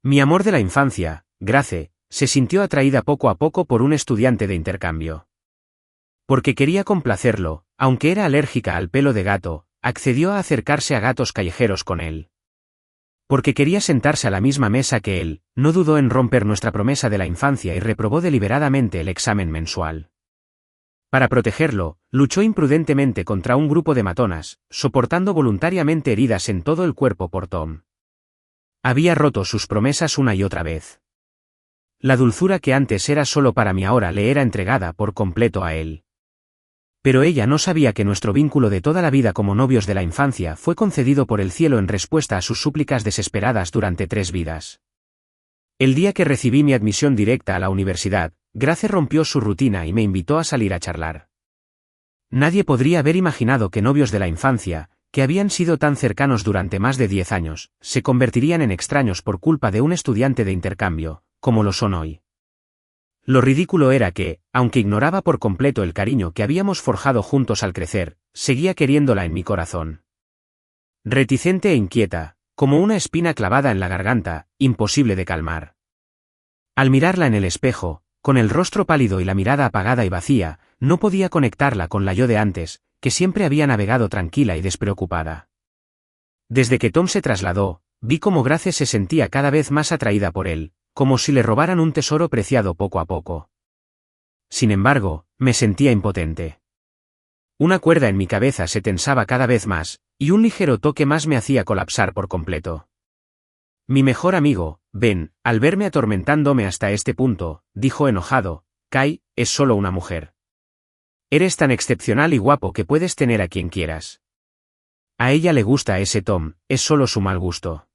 Mi amor de la infancia, Grace, se sintió atraída poco a poco por un estudiante de intercambio. Porque quería complacerlo, aunque era alérgica al pelo de gato, accedió a acercarse a gatos callejeros con él. Porque quería sentarse a la misma mesa que él, no dudó en romper nuestra promesa de la infancia y reprobó deliberadamente el examen mensual. Para protegerlo, luchó imprudentemente contra un grupo de matonas, soportando voluntariamente heridas en todo el cuerpo por Tom. Había roto sus promesas una y otra vez. La dulzura que antes era solo para mí ahora le era entregada por completo a él. Pero ella no sabía que nuestro vínculo de toda la vida como novios de la infancia fue concedido por el cielo en respuesta a sus súplicas desesperadas durante 3 vidas. El día que recibí mi admisión directa a la universidad, Grace rompió su rutina y me invitó a salir a charlar. Nadie podría haber imaginado que novios de la infancia, que habían sido tan cercanos durante más de 10 años, se convertirían en extraños por culpa de un estudiante de intercambio, como lo son hoy. Lo ridículo era que, aunque ignoraba por completo el cariño que habíamos forjado juntos al crecer, seguía queriéndola en mi corazón. Reticente e inquieta, como una espina clavada en la garganta, imposible de calmar. Al mirarla en el espejo, con el rostro pálido y la mirada apagada y vacía, no podía conectarla con la yo de antes, que siempre había navegado tranquila y despreocupada. Desde que Tom se trasladó, vi cómo Grace se sentía cada vez más atraída por él, como si le robaran un tesoro preciado poco a poco. Sin embargo, me sentía impotente. Una cuerda en mi cabeza se tensaba cada vez más, y un ligero toque más me hacía colapsar por completo. Mi mejor amigo, Ben, al verme atormentándome hasta este punto, dijo enojado, Kai, es solo una mujer. Eres tan excepcional y guapo que puedes tener a quien quieras. A ella le gusta ese Tom, es solo su mal gusto.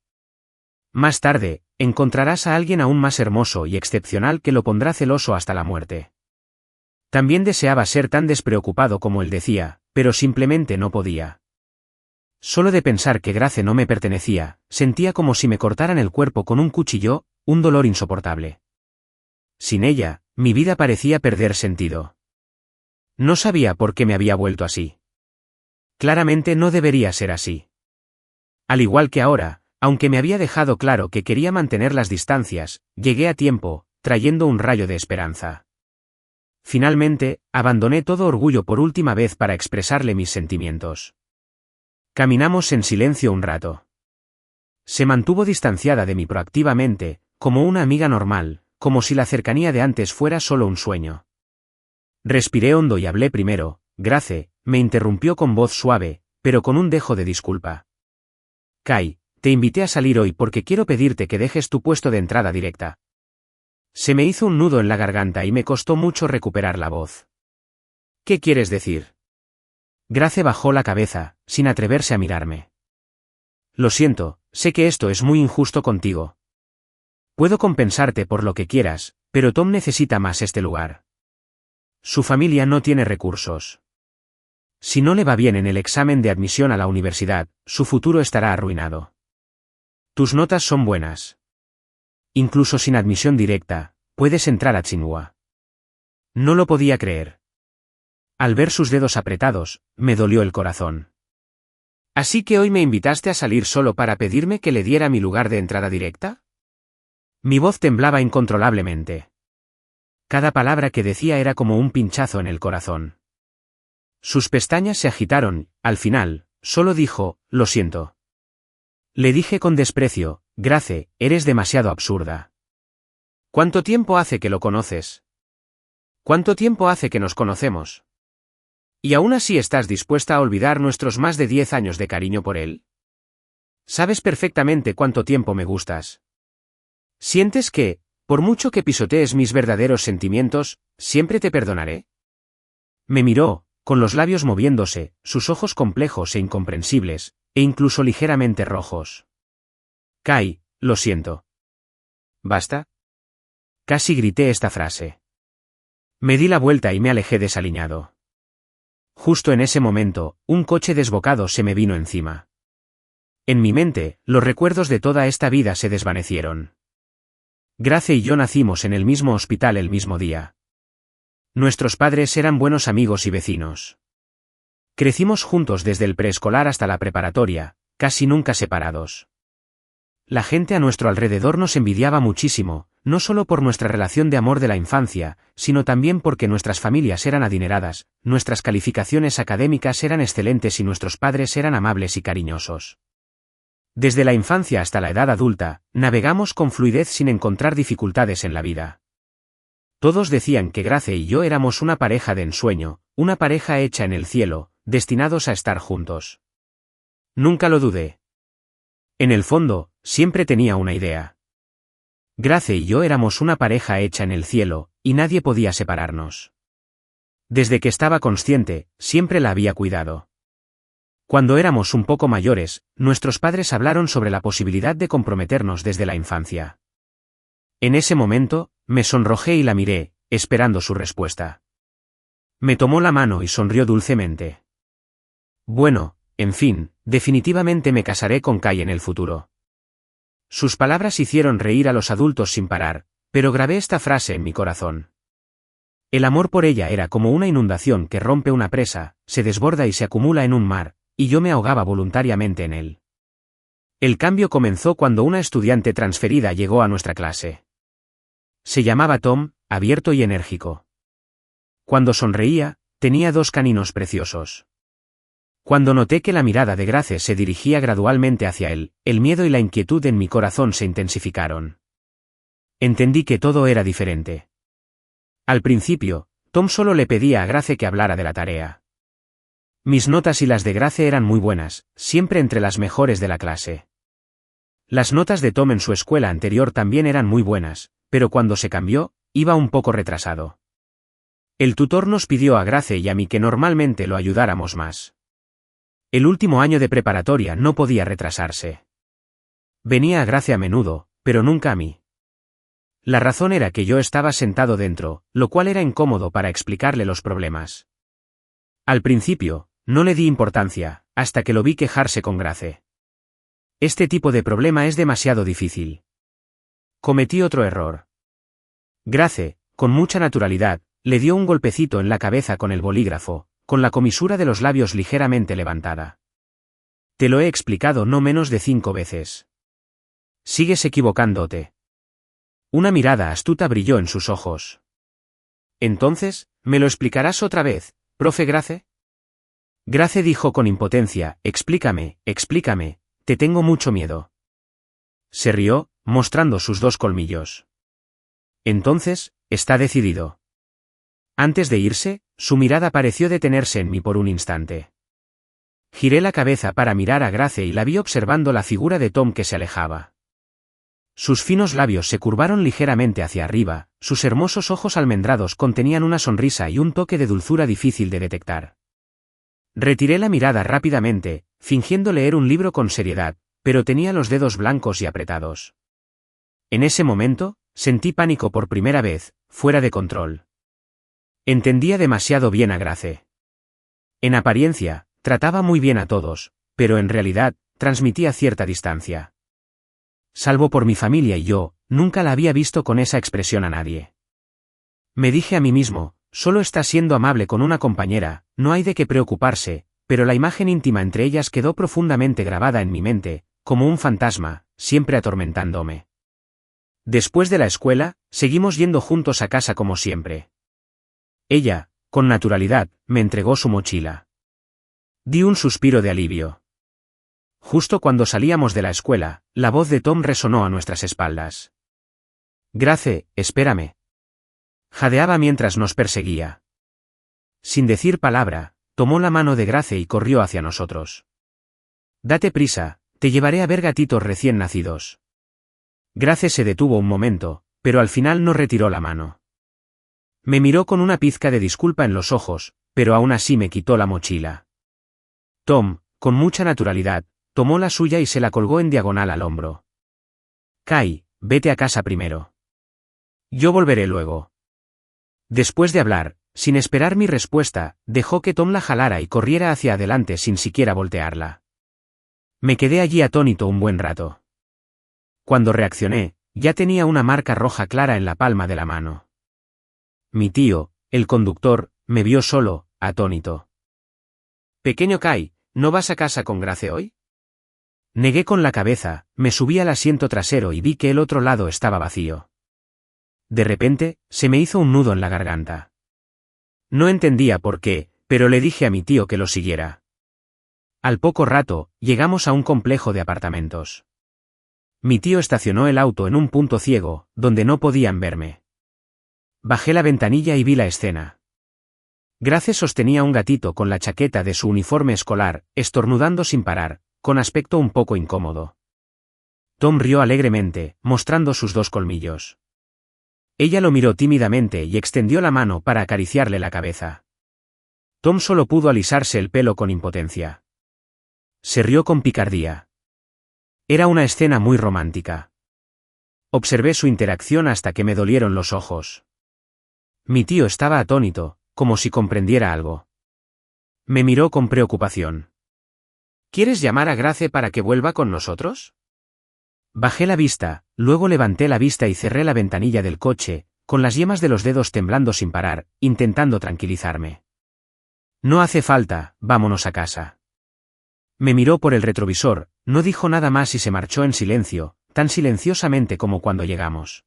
Más tarde, encontrarás a alguien aún más hermoso y excepcional que lo pondrá celoso hasta la muerte. También deseaba ser tan despreocupado como él decía, pero simplemente no podía. Solo de pensar que Grace no me pertenecía, sentía como si me cortaran el cuerpo con un cuchillo, un dolor insoportable. Sin ella, mi vida parecía perder sentido. No sabía por qué me había vuelto así. Claramente no debería ser así. Al igual que ahora, aunque me había dejado claro que quería mantener las distancias, llegué a tiempo, trayendo un rayo de esperanza. Finalmente, abandoné todo orgullo por última vez para expresarle mis sentimientos. Caminamos en silencio un rato. Se mantuvo distanciada de mí proactivamente, como una amiga normal, como si la cercanía de antes fuera solo un sueño. Respiré hondo y hablé primero. Grace, me interrumpió con voz suave, pero con un dejo de disculpa. Kai, te invité a salir hoy porque quiero pedirte que dejes tu puesto de entrada directa. Se me hizo un nudo en la garganta y me costó mucho recuperar la voz. ¿Qué quieres decir? Grace bajó la cabeza, sin atreverse a mirarme. Lo siento, sé que esto es muy injusto contigo. Puedo compensarte por lo que quieras, pero Tom necesita más este lugar. Su familia no tiene recursos. Si no le va bien en el examen de admisión a la universidad, su futuro estará arruinado. Tus notas son buenas. Incluso sin admisión directa, puedes entrar a Tsinghua. No lo podía creer. Al ver sus dedos apretados, me dolió el corazón. ¿Así que hoy me invitaste a salir solo para pedirme que le diera mi lugar de entrada directa? Mi voz temblaba incontrolablemente. Cada palabra que decía era como un pinchazo en el corazón. Sus pestañas se agitaron, al final, solo dijo, lo siento. Le dije con desprecio, Grace, eres demasiado absurda. ¿Cuánto tiempo hace que lo conoces? ¿Cuánto tiempo hace que nos conocemos? ¿Y aún así estás dispuesta a olvidar nuestros más de 10 años de cariño por él? Sabes perfectamente cuánto tiempo me gustas. ¿Sientes que, por mucho que pisotees mis verdaderos sentimientos, siempre te perdonaré? Me miró, con los labios moviéndose, sus ojos complejos e incomprensibles, e incluso ligeramente rojos. Kai, lo siento. ¿Basta? Casi grité esta frase. Me di la vuelta y me alejé desaliñado. Justo en ese momento, un coche desbocado se me vino encima. En mi mente, los recuerdos de toda esta vida se desvanecieron. Grace y yo nacimos en el mismo hospital el mismo día. Nuestros padres eran buenos amigos y vecinos. Crecimos juntos desde el preescolar hasta la preparatoria, casi nunca separados. la gente a nuestro alrededor nos envidiaba muchísimo, no solo por nuestra relación de amor de la infancia, sino también porque nuestras familias eran adineradas, nuestras calificaciones académicas eran excelentes y nuestros padres eran amables y cariñosos. Desde la infancia hasta la edad adulta, navegamos con fluidez sin encontrar dificultades en la vida. Todos decían que Grace y yo éramos una pareja de ensueño, una pareja hecha en el cielo, destinados a estar juntos. Nunca lo dudé. En el fondo, siempre tenía una idea. Grace y yo éramos una pareja hecha en el cielo, y nadie podía separarnos. Desde que estaba consciente, siempre la había cuidado. Cuando éramos un poco mayores, nuestros padres hablaron sobre la posibilidad de comprometernos desde la infancia. En ese momento, me sonrojé y la miré, esperando su respuesta. Me tomó la mano y sonrió dulcemente. Bueno, en fin, definitivamente me casaré con Kai en el futuro. Sus palabras hicieron reír a los adultos sin parar, pero grabé esta frase en mi corazón. El amor por ella era como una inundación que rompe una presa, se desborda y se acumula en un mar, y yo me ahogaba voluntariamente en él. El cambio comenzó cuando una estudiante transferida llegó a nuestra clase. Se llamaba Tom, abierto y enérgico. Cuando sonreía, tenía 2 caninos preciosos. Cuando noté que la mirada de Grace se dirigía gradualmente hacia él, el miedo y la inquietud en mi corazón se intensificaron. Entendí que todo era diferente. Al principio, Tom solo le pedía a Grace que hablara de la tarea. Mis notas y las de Grace eran muy buenas, siempre entre las mejores de la clase. Las notas de Tom en su escuela anterior también eran muy buenas, pero cuando se cambió, iba un poco retrasado. El tutor nos pidió a Grace y a mí que normalmente lo ayudáramos más. El último año de preparatoria no podía retrasarse. Venía a Grace a menudo, pero nunca a mí. La razón era que yo estaba sentado dentro, lo cual era incómodo para explicarle los problemas. Al principio, no le di importancia, hasta que lo vi quejarse con Grace. Este tipo de problema es demasiado difícil. Cometí otro error. Grace, con mucha naturalidad, le dio un golpecito en la cabeza con el bolígrafo, con la comisura de los labios ligeramente levantada. Te lo he explicado no menos de 5 veces. Sigues equivocándote. Una mirada astuta brilló en sus ojos. Entonces, ¿me lo explicarás otra vez, profe Grace? Grace dijo con impotencia, explícame, te tengo mucho miedo. Se rió, mostrando sus 2 colmillos. Entonces, está decidido. Antes de irse, su mirada pareció detenerse en mí por un instante. Giré la cabeza para mirar a Grace y la vi observando la figura de Tom que se alejaba. Sus finos labios se curvaron ligeramente hacia arriba, sus hermosos ojos almendrados contenían una sonrisa y un toque de dulzura difícil de detectar. Retiré la mirada rápidamente, fingiendo leer un libro con seriedad, pero tenía los dedos blancos y apretados. En ese momento, sentí pánico por primera vez, fuera de control. Entendía demasiado bien a Grace. En apariencia, trataba muy bien a todos, pero en realidad, transmitía cierta distancia. Salvo por mi familia y yo, nunca la había visto con esa expresión a nadie. Me dije a mí mismo, solo está siendo amable con una compañera, no hay de qué preocuparse, pero la imagen íntima entre ellas quedó profundamente grabada en mi mente, como un fantasma, siempre atormentándome. Después de la escuela, seguimos yendo juntos a casa como siempre. Ella, con naturalidad, me entregó su mochila. Di un suspiro de alivio. Justo cuando salíamos de la escuela, la voz de Tom resonó a nuestras espaldas. Grace, espérame. Jadeaba mientras nos perseguía. Sin decir palabra, tomó la mano de Grace y corrió hacia nosotros. Date prisa, te llevaré a ver gatitos recién nacidos. Grace se detuvo un momento, pero al final no retiró la mano. Me miró con una pizca de disculpa en los ojos, pero aún así me quitó la mochila. Tom, con mucha naturalidad, tomó la suya y se la colgó en diagonal al hombro. Kai, vete a casa primero. Yo volveré luego. Después de hablar, sin esperar mi respuesta, dejó que Tom la jalara y corriera hacia adelante sin siquiera voltearla. Me quedé allí atónito un buen rato. Cuando reaccioné, ya tenía una marca roja clara en la palma de la mano. Mi tío, el conductor, me vio solo, atónito. Pequeño Kai, ¿no vas a casa con Grace hoy? Negué con la cabeza, me subí al asiento trasero y vi que el otro lado estaba vacío. De repente, se me hizo un nudo en la garganta. No entendía por qué, pero le dije a mi tío que lo siguiera. Al poco rato, llegamos a un complejo de apartamentos. Mi tío estacionó el auto en un punto ciego, donde no podían verme. Bajé la ventanilla y vi la escena. Grace sostenía un gatito con la chaqueta de su uniforme escolar, estornudando sin parar, con aspecto un poco incómodo. Tom rió alegremente, mostrando sus 2 colmillos. Ella lo miró tímidamente y extendió la mano para acariciarle la cabeza. Tom solo pudo alisarse el pelo con impotencia. Se rió con picardía. Era una escena muy romántica. Observé su interacción hasta que me dolieron los ojos. Mi tío estaba atónito, como si comprendiera algo. Me miró con preocupación. ¿Quieres llamar a Grace para que vuelva con nosotros? Bajé la vista, luego levanté la vista y cerré la ventanilla del coche, con las yemas de los dedos temblando sin parar, intentando tranquilizarme. No hace falta, vámonos a casa. Me miró por el retrovisor, no dijo nada más y se marchó en silencio, tan silenciosamente como cuando llegamos.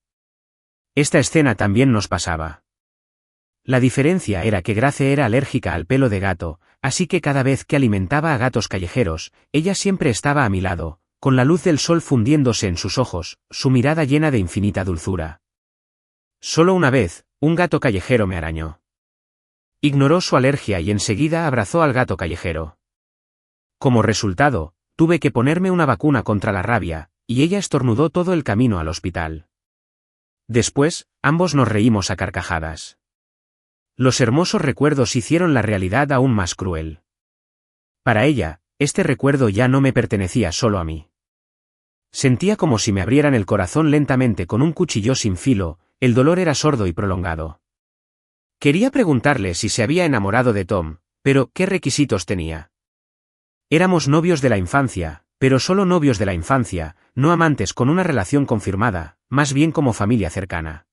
Esta escena también nos pasaba. La diferencia era que Grace era alérgica al pelo de gato, así que cada vez que alimentaba a gatos callejeros, ella siempre estaba a mi lado, con la luz del sol fundiéndose en sus ojos, su mirada llena de infinita dulzura. Solo una vez, un gato callejero me arañó. Ignoró su alergia y enseguida abrazó al gato callejero. Como resultado, tuve que ponerme una vacuna contra la rabia, y ella estornudó todo el camino al hospital. Después, ambos nos reímos a carcajadas. Los hermosos recuerdos hicieron la realidad aún más cruel. Para ella, este recuerdo ya no me pertenecía solo a mí. Sentía como si me abrieran el corazón lentamente con un cuchillo sin filo, el dolor era sordo y prolongado. Quería preguntarle si se había enamorado de Tom, pero ¿qué requisitos tenía? Éramos novios de la infancia, pero solo novios de la infancia, no amantes con una relación confirmada, más bien como familia cercana.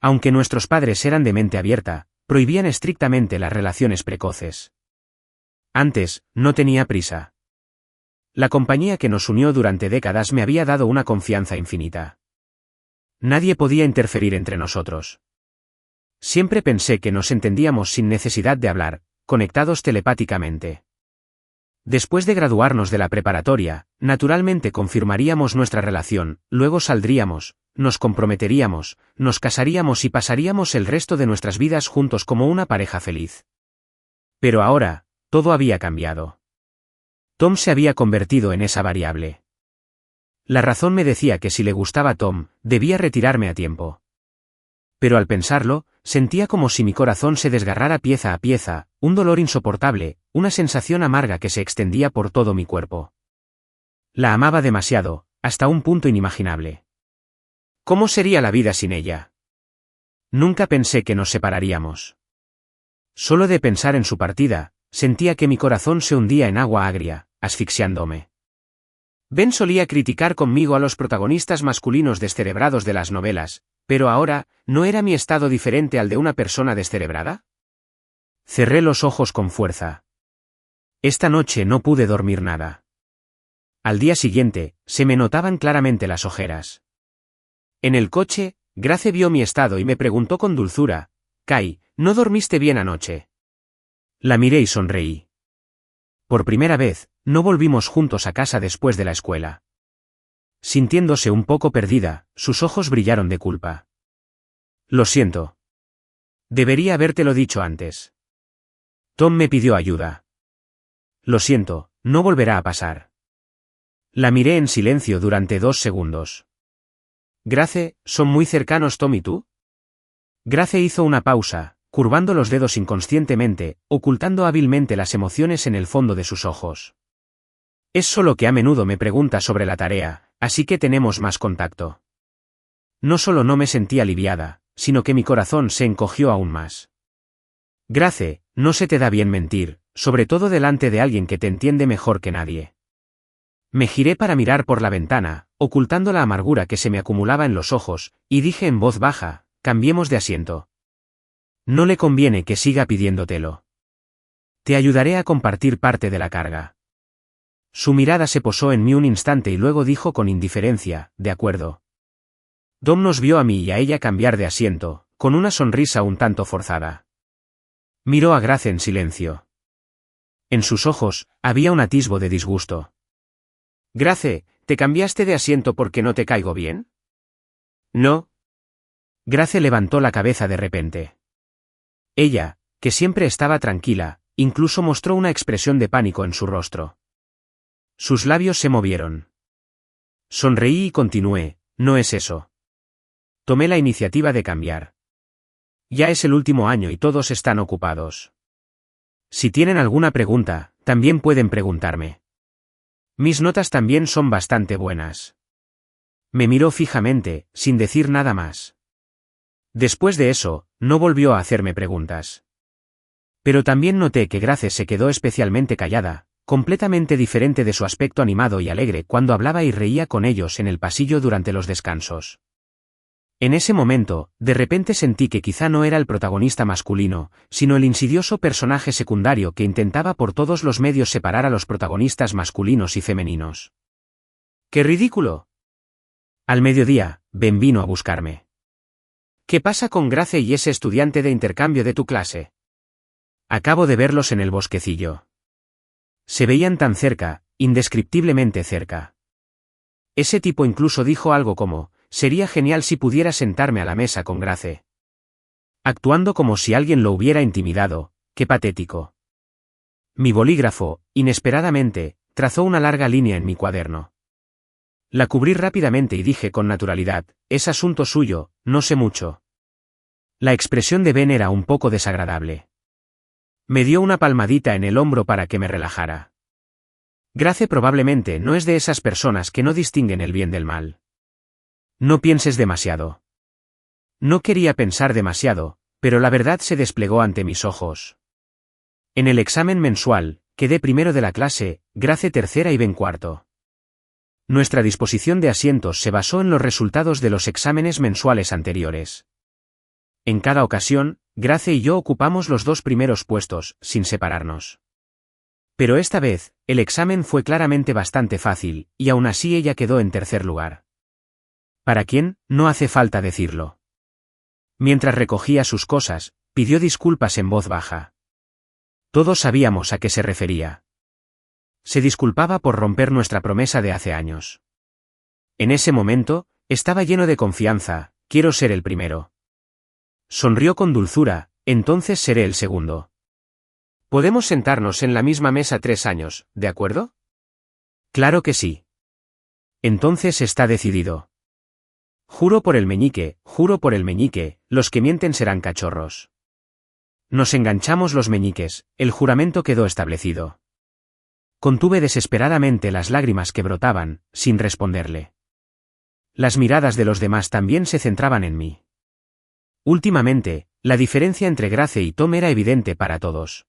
Aunque nuestros padres eran de mente abierta, prohibían estrictamente las relaciones precoces. Antes, no tenía prisa. La compañía que nos unió durante décadas me había dado una confianza infinita. Nadie podía interferir entre nosotros. Siempre pensé que nos entendíamos sin necesidad de hablar, conectados telepáticamente. Después de graduarnos de la preparatoria, naturalmente confirmaríamos nuestra relación, luego saldríamos, nos comprometeríamos, nos casaríamos y pasaríamos el resto de nuestras vidas juntos como una pareja feliz. Pero ahora, todo había cambiado. Tom se había convertido en esa variable. La razón me decía que si le gustaba Tom, debía retirarme a tiempo. Pero al pensarlo, sentía como si mi corazón se desgarrara pieza a pieza, un dolor insoportable, una sensación amarga que se extendía por todo mi cuerpo. La amaba demasiado, hasta un punto inimaginable. ¿Cómo sería la vida sin ella? Nunca pensé que nos separaríamos. Solo de pensar en su partida, sentía que mi corazón se hundía en agua agria, asfixiándome. Ben solía criticar conmigo a los protagonistas masculinos descerebrados de las novelas, pero ahora, ¿no era mi estado diferente al de una persona descerebrada? Cerré los ojos con fuerza. Esta noche no pude dormir nada. Al día siguiente, se me notaban claramente las ojeras. En el coche, Grace vio mi estado y me preguntó con dulzura, «Kai, ¿no dormiste bien anoche?» La miré y sonreí. Por primera vez, no volvimos juntos a casa después de la escuela. Sintiéndose un poco perdida, sus ojos brillaron de culpa. «Lo siento. Debería habértelo dicho antes. Tom me pidió ayuda. Lo siento, no volverá a pasar». La miré en silencio durante 2 segundos. «Grace, ¿son muy cercanos Tom y tú?» Grace hizo una pausa, curvando los dedos inconscientemente, ocultando hábilmente las emociones en el fondo de sus ojos. «Es solo que a menudo me pregunta sobre la tarea, así que tenemos más contacto». No solo no me sentí aliviada, sino que mi corazón se encogió aún más. «Grace, no se te da bien mentir, sobre todo delante de alguien que te entiende mejor que nadie». Me giré para mirar por la ventana, ocultando la amargura que se me acumulaba en los ojos, y dije en voz baja, «Cambiemos de asiento. No le conviene que siga pidiéndotelo. Te ayudaré a compartir parte de la carga». Su mirada se posó en mí un instante y luego dijo con indiferencia, de acuerdo. Dom nos vio a mí y a ella cambiar de asiento, con una sonrisa un tanto forzada. Miró a Grace en silencio. En sus ojos, había un atisbo de disgusto. Grace, ¿te cambiaste de asiento porque no te caigo bien? No. Grace levantó la cabeza de repente. Ella, que siempre estaba tranquila, incluso mostró una expresión de pánico en su rostro. Sus labios se movieron. Sonreí y continué, no es eso. Tomé la iniciativa de cambiar. Ya es el último año y todos están ocupados. Si tienen alguna pregunta, también pueden preguntarme. Mis notas también son bastante buenas. Me miró fijamente, sin decir nada más. Después de eso, no volvió a hacerme preguntas. Pero también noté que Grace se quedó especialmente callada, completamente diferente de su aspecto animado y alegre cuando hablaba y reía con ellos en el pasillo durante los descansos. En ese momento, de repente sentí que quizá no era el protagonista masculino, sino el insidioso personaje secundario que intentaba por todos los medios separar a los protagonistas masculinos y femeninos. ¡Qué ridículo! Al mediodía, Ben vino a buscarme. ¿Qué pasa con Grace y ese estudiante de intercambio de tu clase? Acabo de verlos en el bosquecillo. Se veían tan cerca, indescriptiblemente cerca. Ese tipo incluso dijo algo como, sería genial si pudiera sentarme a la mesa con Grace. Actuando como si alguien lo hubiera intimidado, qué patético. Mi bolígrafo, inesperadamente, trazó una larga línea en mi cuaderno. La cubrí rápidamente y dije con naturalidad, es asunto suyo, no sé mucho. La expresión de Ben era un poco desagradable. Me dio una palmadita en el hombro para que me relajara. Grace probablemente no es de esas personas que no distinguen el bien del mal. No pienses demasiado. No quería pensar demasiado, pero la verdad se desplegó ante mis ojos. En el examen mensual, quedé primero de la clase, Grace tercera y Ben cuarto. Nuestra disposición de asientos se basó en los resultados de los exámenes mensuales anteriores. En cada ocasión, Grace y yo ocupamos los dos primeros puestos, sin separarnos. Pero esta vez, el examen fue claramente bastante fácil, y aún así ella quedó en tercer lugar. ¿Para quién? No hace falta decirlo. Mientras recogía sus cosas, pidió disculpas en voz baja. Todos sabíamos a qué se refería. Se disculpaba por romper nuestra promesa de hace años. En ese momento, estaba lleno de confianza, quiero ser el primero. Sonrió con dulzura, entonces seré el segundo. Podemos sentarnos en la misma mesa 3 años, ¿de acuerdo? Claro que sí. Entonces está decidido. Juro por el meñique, los que mienten serán cachorros. Nos enganchamos los meñiques, el juramento quedó establecido. Contuve desesperadamente las lágrimas que brotaban, sin responderle. Las miradas de los demás también se centraban en mí. Últimamente, la diferencia entre Grace y Tom era evidente para todos.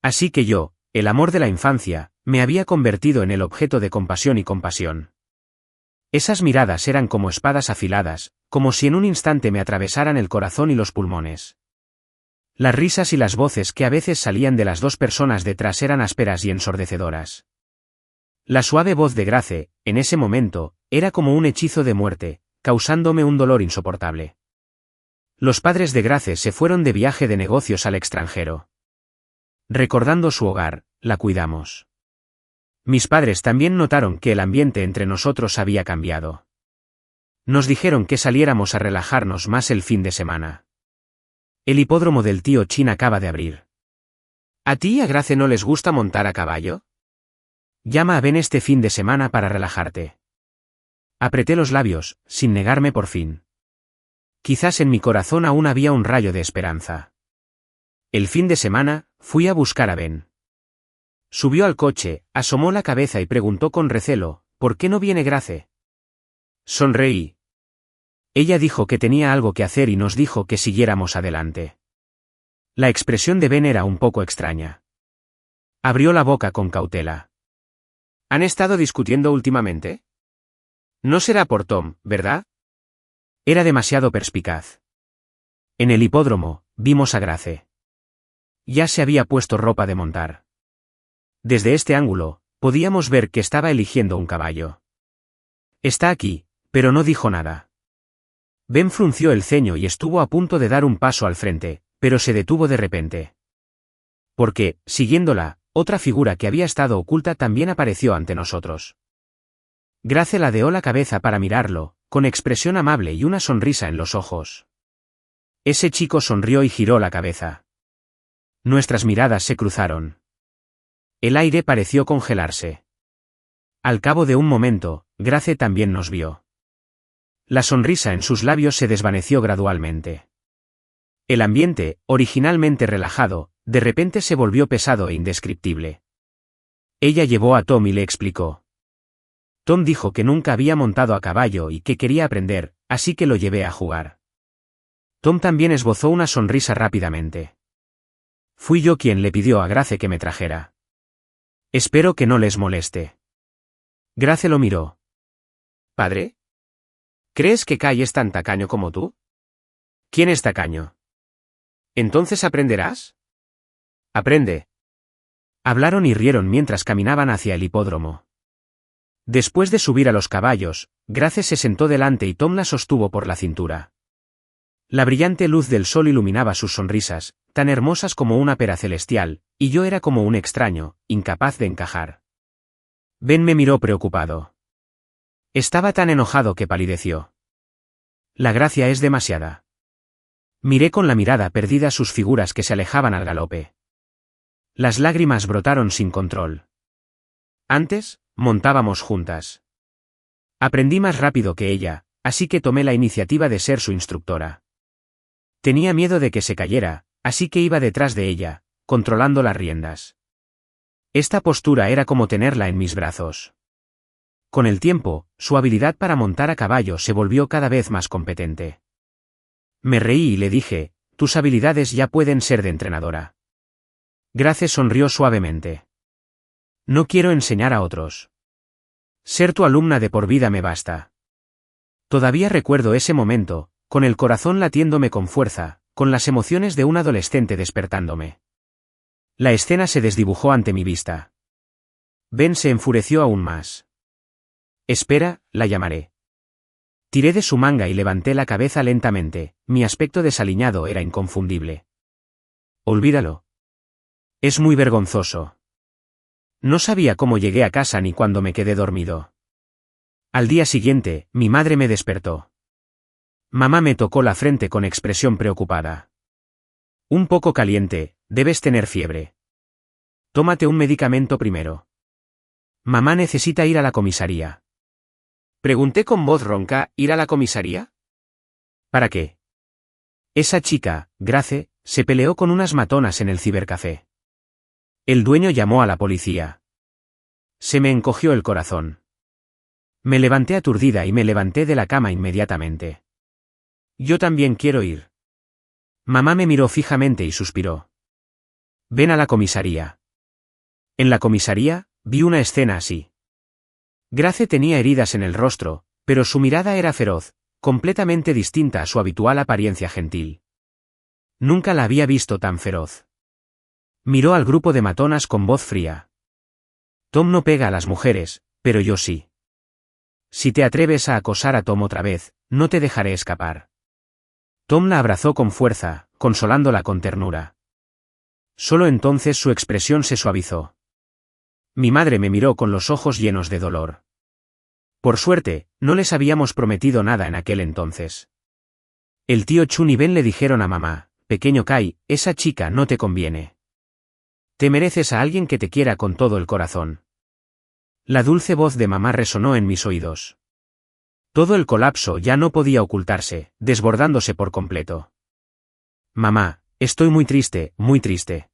Así que yo, el amor de la infancia, me había convertido en el objeto de compasión y compasión. Esas miradas eran como espadas afiladas, como si en un instante me atravesaran el corazón y los pulmones. Las risas y las voces que a veces salían de las dos personas detrás eran ásperas y ensordecedoras. La suave voz de Grace, en ese momento, era como un hechizo de muerte, causándome un dolor insoportable. Los padres de Grace se fueron de viaje de negocios al extranjero. Recordando su hogar, la cuidamos. Mis padres también notaron que el ambiente entre nosotros había cambiado. Nos dijeron que saliéramos a relajarnos más el fin de semana. El hipódromo del tío Chin acaba de abrir. ¿A ti y a Grace no les gusta montar a caballo? Llama a Ben este fin de semana para relajarte. Apreté los labios, sin negarme por fin. Quizás en mi corazón aún había un rayo de esperanza. El fin de semana, fui a buscar a Ben. Subió al coche, asomó la cabeza y preguntó con recelo, ¿por qué no viene Grace? Sonreí. Ella dijo que tenía algo que hacer y nos dijo que siguiéramos adelante. La expresión de Ben era un poco extraña. Abrió la boca con cautela. ¿Han estado discutiendo últimamente? No será por Tom, ¿verdad? Era demasiado perspicaz. En el hipódromo, vimos a Grace. Ya se había puesto ropa de montar. Desde este ángulo, podíamos ver que estaba eligiendo un caballo. Está aquí, pero no dijo nada. Ben frunció el ceño y estuvo a punto de dar un paso al frente, pero se detuvo de repente. Porque, siguiéndola, otra figura que había estado oculta también apareció ante nosotros. Grace ladeó la cabeza para mirarlo, con expresión amable y una sonrisa en los ojos. Ese chico sonrió y giró la cabeza. Nuestras miradas se cruzaron. El aire pareció congelarse. Al cabo de un momento, Grace también nos vio. La sonrisa en sus labios se desvaneció gradualmente. El ambiente, originalmente relajado, de repente se volvió pesado e indescriptible. Ella llevó a Tom y le explicó. Tom dijo que nunca había montado a caballo y que quería aprender, así que lo llevé a jugar. Tom también esbozó una sonrisa rápidamente. Fui yo quien le pidió a Grace que me trajera. Espero que no les moleste. Grace lo miró. ¿Padre? ¿Crees que Kai es tan tacaño como tú? ¿Quién es tacaño? ¿Entonces aprenderás? Aprende. Hablaron y rieron mientras caminaban hacia el hipódromo. Después de subir a los caballos, Grace se sentó delante y Tom la sostuvo por la cintura. La brillante luz del sol iluminaba sus sonrisas, tan hermosas como una pera celestial, y yo era como un extraño, incapaz de encajar. Ben me miró preocupado. Estaba tan enojado que palideció. La gracia es demasiada. Miré con la mirada perdida sus figuras que se alejaban al galope. Las lágrimas brotaron sin control. Antes, montábamos juntas. Aprendí más rápido que ella, así que tomé la iniciativa de ser su instructora. Tenía miedo de que se cayera, así que iba detrás de ella, controlando las riendas. Esta postura era como tenerla en mis brazos. Con el tiempo, su habilidad para montar a caballo se volvió cada vez más competente. Me reí y le dije, tus habilidades ya pueden ser de entrenadora. Grace sonrió suavemente. No quiero enseñar a otros. Ser tu alumna de por vida me basta. Todavía recuerdo ese momento, con el corazón latiéndome con fuerza, con las emociones de un adolescente despertándome. La escena se desdibujó ante mi vista. Ben se enfureció aún más. Espera, la llamaré. Tiré de su manga y levanté la cabeza lentamente, mi aspecto desaliñado era inconfundible. Olvídalo. Es muy vergonzoso. No sabía cómo llegué a casa ni cuándo me quedé dormido. Al día siguiente, mi madre me despertó. Mamá me tocó la frente con expresión preocupada. Un poco caliente, debes tener fiebre. Tómate un medicamento primero. Mamá necesita ir a la comisaría. Pregunté con voz ronca, ¿ir a la comisaría? ¿Para qué? Esa chica, Grace, se peleó con unas matonas en el cibercafé. El dueño llamó a la policía. Se me encogió el corazón. Me levanté aturdida y me levanté de la cama inmediatamente. Yo también quiero ir. Mamá me miró fijamente y suspiró. Ven a la comisaría. En la comisaría, vi una escena así. Grace tenía heridas en el rostro, pero su mirada era feroz, completamente distinta a su habitual apariencia gentil. Nunca la había visto tan feroz. Miró al grupo de matonas con voz fría. Tom no pega a las mujeres, pero yo sí. Si te atreves a acosar a Tom otra vez, no te dejaré escapar. Tom la abrazó con fuerza, consolándola con ternura. Solo entonces su expresión se suavizó. Mi madre me miró con los ojos llenos de dolor. Por suerte, no les habíamos prometido nada en aquel entonces. El tío Chun y Ben le dijeron a mamá, pequeño Kai, esa chica no te conviene. Te mereces a alguien que te quiera con todo el corazón. La dulce voz de mamá resonó en mis oídos. Todo el colapso ya no podía ocultarse, desbordándose por completo. Mamá, estoy muy triste, muy triste.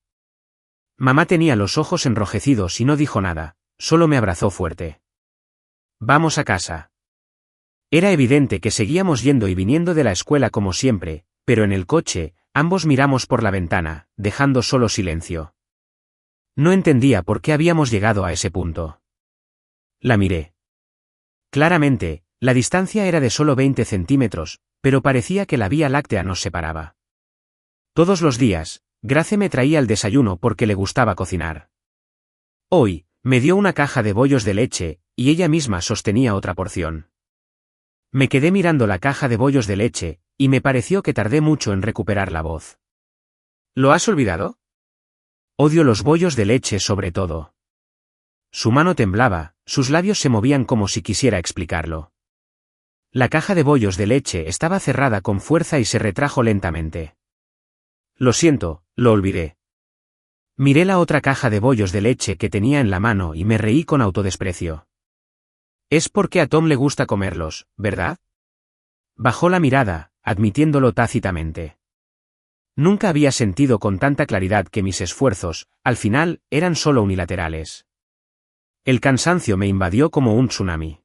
Mamá tenía los ojos enrojecidos y no dijo nada, solo me abrazó fuerte. Vamos a casa. Era evidente que seguíamos yendo y viniendo de la escuela como siempre, pero en el coche, ambos miramos por la ventana, dejando solo silencio. No entendía por qué habíamos llegado a ese punto. La miré. Claramente, la distancia era de solo 20 centímetros, pero parecía que la Vía Láctea nos separaba. Todos los días, Grace me traía el desayuno porque le gustaba cocinar. Hoy, Me dio una caja de bollos de leche, y ella misma sostenía otra porción. Me quedé mirando la caja de bollos de leche, y me pareció que tardé mucho en recuperar la voz. ¿Lo has olvidado? Odio los bollos de leche sobre todo. Su mano temblaba, sus labios se movían como si quisiera explicarlo. La caja de bollos de leche estaba cerrada con fuerza y se retrajo lentamente. Lo siento, lo olvidé. Miré la otra caja de bollos de leche que tenía en la mano y me reí con autodesprecio. Es porque a Tom le gusta comerlos, ¿verdad? Bajó la mirada, admitiéndolo tácitamente. Nunca había sentido con tanta claridad que mis esfuerzos, al final, eran solo unilaterales. El cansancio me invadió como un tsunami.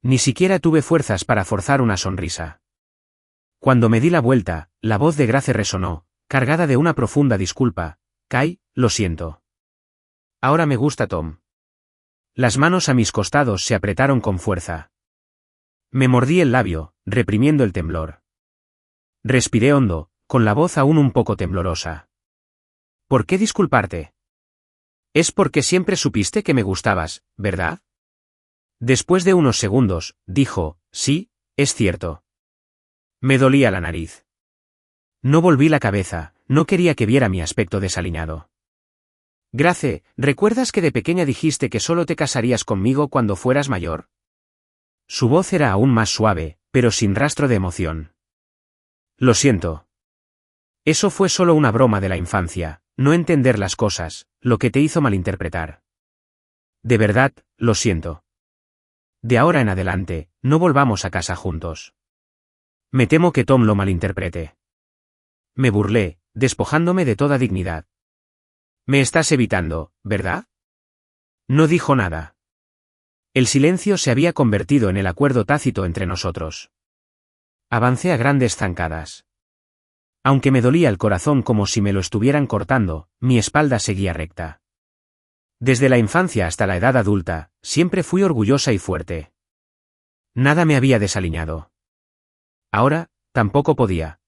Ni siquiera tuve fuerzas para forzar una sonrisa. Cuando me di la vuelta, la voz de Grace resonó, cargada de una profunda disculpa. Kai, lo siento. Ahora me gusta Tom. Las manos a mis costados se apretaron con fuerza. Me mordí el labio, reprimiendo el temblor. Respiré hondo, con la voz aún un poco temblorosa. ¿Por qué disculparte? Es porque siempre supiste que me gustabas, ¿verdad? Después de unos segundos, dijo, sí, es cierto. Me dolía la nariz. No volví la cabeza, no quería que viera mi aspecto desaliñado. Grace, ¿recuerdas que de pequeña dijiste que solo te casarías conmigo cuando fueras mayor? Su voz era aún más suave, pero sin rastro de emoción. Lo siento. Eso fue solo una broma de la infancia, no entender las cosas, lo que te hizo malinterpretar. De verdad, lo siento. De ahora en adelante, no volvamos a casa juntos. Me temo que Tom lo malinterprete. Me burlé, despojándome de toda dignidad. Me estás evitando, ¿verdad? No dijo nada. El silencio se había convertido en el acuerdo tácito entre nosotros. Avancé a grandes zancadas. Aunque me dolía el corazón como si me lo estuvieran cortando, mi espalda seguía recta. Desde la infancia hasta la edad adulta, siempre fui orgullosa y fuerte. Nada me había desaliñado. Ahora, tampoco podía.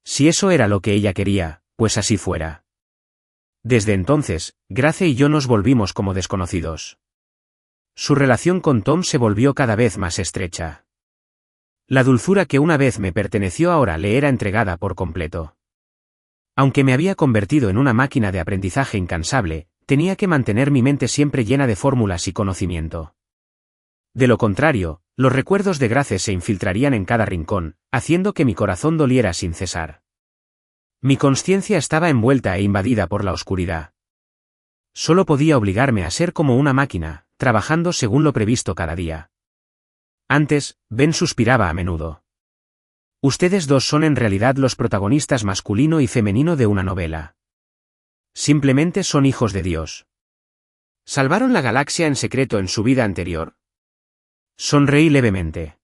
Si eso era lo que ella quería, pues así fuera. Desde entonces, Grace y yo nos volvimos como desconocidos. Su relación con Tom se volvió cada vez más estrecha. La dulzura que una vez me perteneció ahora le era entregada por completo. Aunque me había convertido en una máquina de aprendizaje incansable, tenía que mantener mi mente siempre llena de fórmulas y conocimiento. De lo contrario, los recuerdos de Grace se infiltrarían en cada rincón, haciendo que mi corazón doliera sin cesar. Mi conciencia estaba envuelta e invadida por la oscuridad. Solo podía obligarme a ser como una máquina, trabajando según lo previsto cada día. Antes, Ben suspiraba a menudo. Ustedes dos son en realidad los protagonistas masculino y femenino de una novela. Simplemente son hijos de Dios. ¿Salvaron la galaxia en secreto en su vida anterior? Sonreí levemente.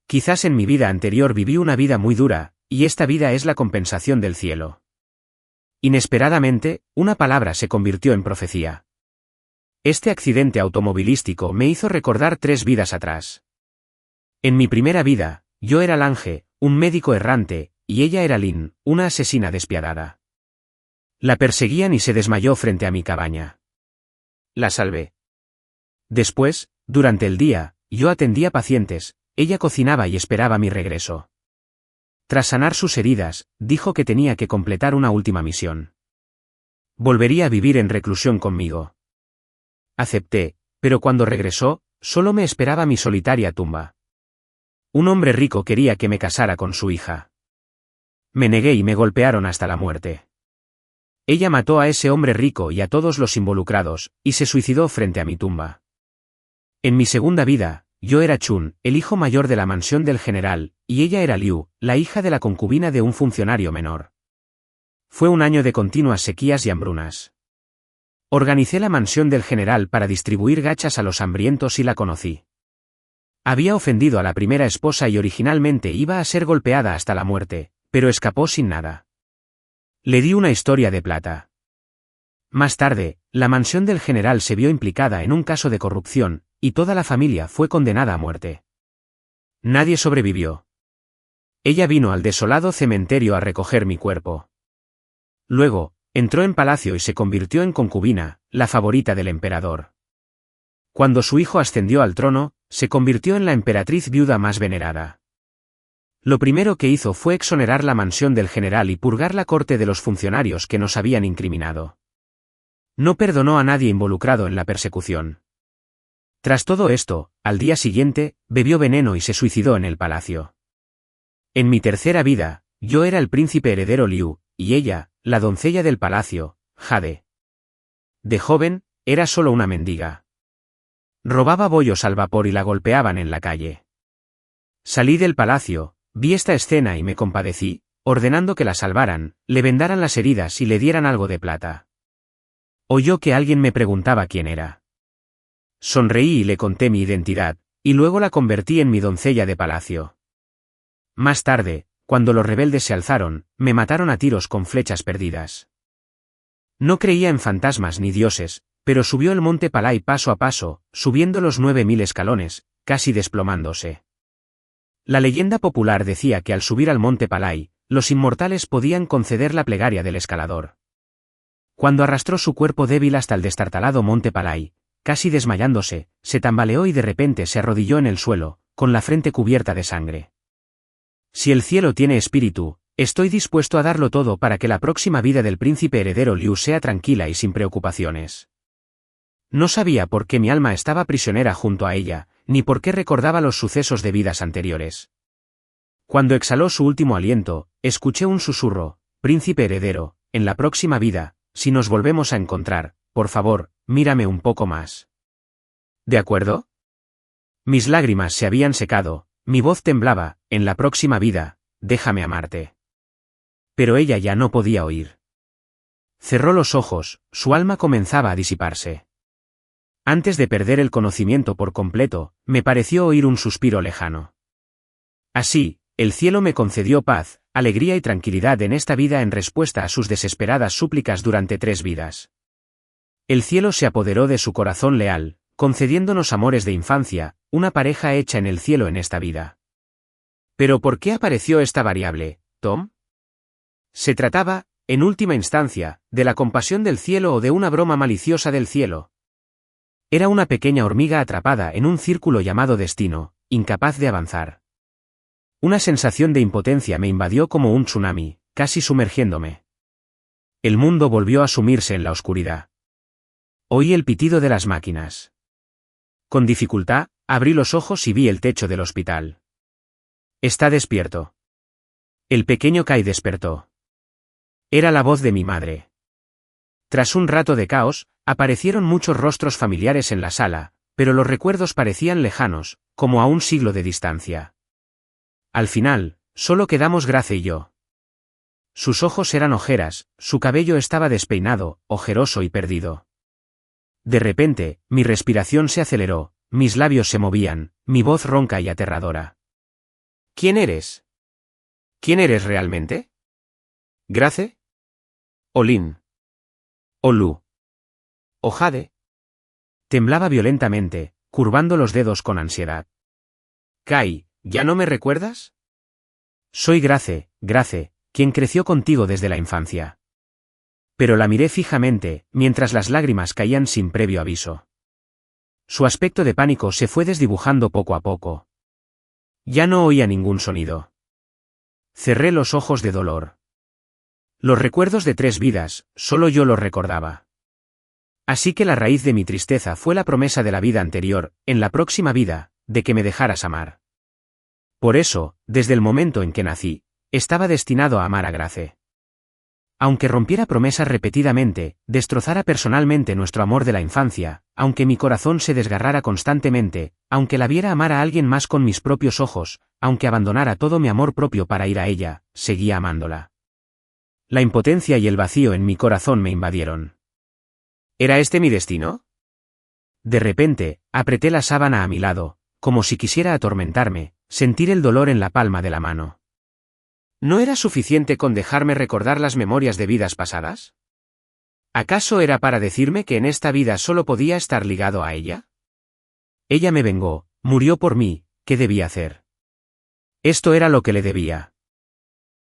Quizás en mi vida anterior viví una vida muy dura, y esta vida es la compensación del cielo. Inesperadamente, una palabra se convirtió en profecía. Este accidente automovilístico me hizo recordar 3 vidas atrás. En mi primera vida, yo era Lange, un médico errante, y ella era Lynn, una asesina despiadada. La perseguían y se desmayó frente a mi cabaña. La salvé. Después, durante el día, yo atendía pacientes, ella cocinaba y esperaba mi regreso. Tras sanar sus heridas, dijo que tenía que completar una última misión. Volvería a vivir en reclusión conmigo. Acepté, pero cuando regresó, solo me esperaba mi solitaria tumba. Un hombre rico quería que me casara con su hija. Me negué y me golpearon hasta la muerte. Ella mató a ese hombre rico y a todos los involucrados, y se suicidó frente a mi tumba. En mi segunda vida, yo era Chun, el hijo mayor de la mansión del general, y ella era Liu, la hija de la concubina de un funcionario menor. Fue un año de continuas sequías y hambrunas. Organicé la mansión del general para distribuir gachas a los hambrientos y la conocí. Había ofendido a la primera esposa y originalmente iba a ser golpeada hasta la muerte, pero escapó sin nada. Le di una historia de plata. Más tarde, la mansión del general se vio implicada en un caso de corrupción, y toda la familia fue condenada a muerte. Nadie sobrevivió. Ella vino al desolado cementerio a recoger mi cuerpo. Luego, entró en palacio y se convirtió en concubina, la favorita del emperador. Cuando su hijo ascendió al trono, se convirtió en la emperatriz viuda más venerada. Lo primero que hizo fue exonerar la mansión del general y purgar la corte de los funcionarios que nos habían incriminado. No perdonó a nadie involucrado en la persecución. Tras todo esto, al día siguiente, bebió veneno y se suicidó en el palacio. En mi tercera vida, yo era el príncipe heredero Liu, y ella, la doncella del palacio, Jade. De joven, era solo una mendiga. Robaba bollos al vapor y la golpeaban en la calle. Salí del palacio, vi esta escena y me compadecí, ordenando que la salvaran, le vendaran las heridas y le dieran algo de plata. Oyó que alguien me preguntaba quién era. Sonreí y le conté mi identidad, y luego la convertí en mi doncella de palacio. Más tarde, cuando los rebeldes se alzaron, me mataron a tiros con flechas perdidas. No creía en fantasmas ni dioses, pero subió el monte Palai paso a paso, subiendo los 9000 escalones, casi desplomándose. La leyenda popular decía que al subir al monte Palai, los inmortales podían conceder la plegaria del escalador. Cuando arrastró su cuerpo débil hasta el destartalado monte Palai, casi desmayándose, se tambaleó y de repente se arrodilló en el suelo, con la frente cubierta de sangre. Si el cielo tiene espíritu, estoy dispuesto a darlo todo para que la próxima vida del príncipe heredero Liu sea tranquila y sin preocupaciones. No sabía por qué mi alma estaba prisionera junto a ella, ni por qué recordaba los sucesos de vidas anteriores. Cuando exhaló su último aliento, escuché un susurro: príncipe heredero, en la próxima vida, si nos volvemos a encontrar, por favor, mírame un poco más. ¿De acuerdo? Mis lágrimas se habían secado, mi voz temblaba: en la próxima vida, déjame amarte. Pero ella ya no podía oír. Cerró los ojos, su alma comenzaba a disiparse. Antes de perder el conocimiento por completo, me pareció oír un suspiro lejano. Así, el cielo me concedió paz, alegría y tranquilidad en esta vida en respuesta a sus desesperadas súplicas durante 3 vidas. El cielo se apoderó de su corazón leal, concediéndonos amores de infancia, una pareja hecha en el cielo en esta vida. ¿Pero por qué apareció esta variable, Tom? ¿Se trataba, en última instancia, de la compasión del cielo o de una broma maliciosa del cielo? Era una pequeña hormiga atrapada en un círculo llamado destino, incapaz de avanzar. Una sensación de impotencia me invadió como un tsunami, casi sumergiéndome. El mundo volvió a sumirse en la oscuridad. Oí el pitido de las máquinas. Con dificultad, abrí los ojos y vi el techo del hospital. Está despierto. El pequeño Kai despertó. Era la voz de mi madre. Tras un rato de caos, aparecieron muchos rostros familiares en la sala, pero los recuerdos parecían lejanos, como a un siglo de distancia. Al final, solo quedamos Grace y yo. Sus ojos eran ojeras, su cabello estaba despeinado, ojeroso y perdido. De repente, mi respiración se aceleró, mis labios se movían, mi voz ronca y aterradora. ¿Quién eres? ¿Quién eres realmente? ¿Grace? ¿O Lin? ¿O Lu? ¿O Jade? Temblaba violentamente, curvando los dedos con ansiedad. Kai, ¿ya no me recuerdas? Soy Grace, quien creció contigo desde la infancia. Pero la miré fijamente, mientras las lágrimas caían sin previo aviso. Su aspecto de pánico se fue desdibujando poco a poco. Ya no oía ningún sonido. Cerré los ojos de dolor. Los recuerdos de 3 vidas, solo yo los recordaba. Así que la raíz de mi tristeza fue la promesa de la vida anterior, en la próxima vida, de que me dejaras amar. Por eso, desde el momento en que nací, estaba destinado a amar a Grace. Aunque rompiera promesas repetidamente, destrozara personalmente nuestro amor de la infancia, aunque mi corazón se desgarrara constantemente, aunque la viera amar a alguien más con mis propios ojos, aunque abandonara todo mi amor propio para ir a ella, seguía amándola. La impotencia y el vacío en mi corazón me invadieron. ¿Era este mi destino? De repente, apreté la sábana a mi lado, como si quisiera atormentarme, sentir el dolor en la palma de la mano. ¿No era suficiente con dejarme recordar las memorias de vidas pasadas? ¿Acaso era para decirme que en esta vida solo podía estar ligado a ella? Ella me vengó, murió por mí, ¿qué debía hacer? Esto era lo que le debía.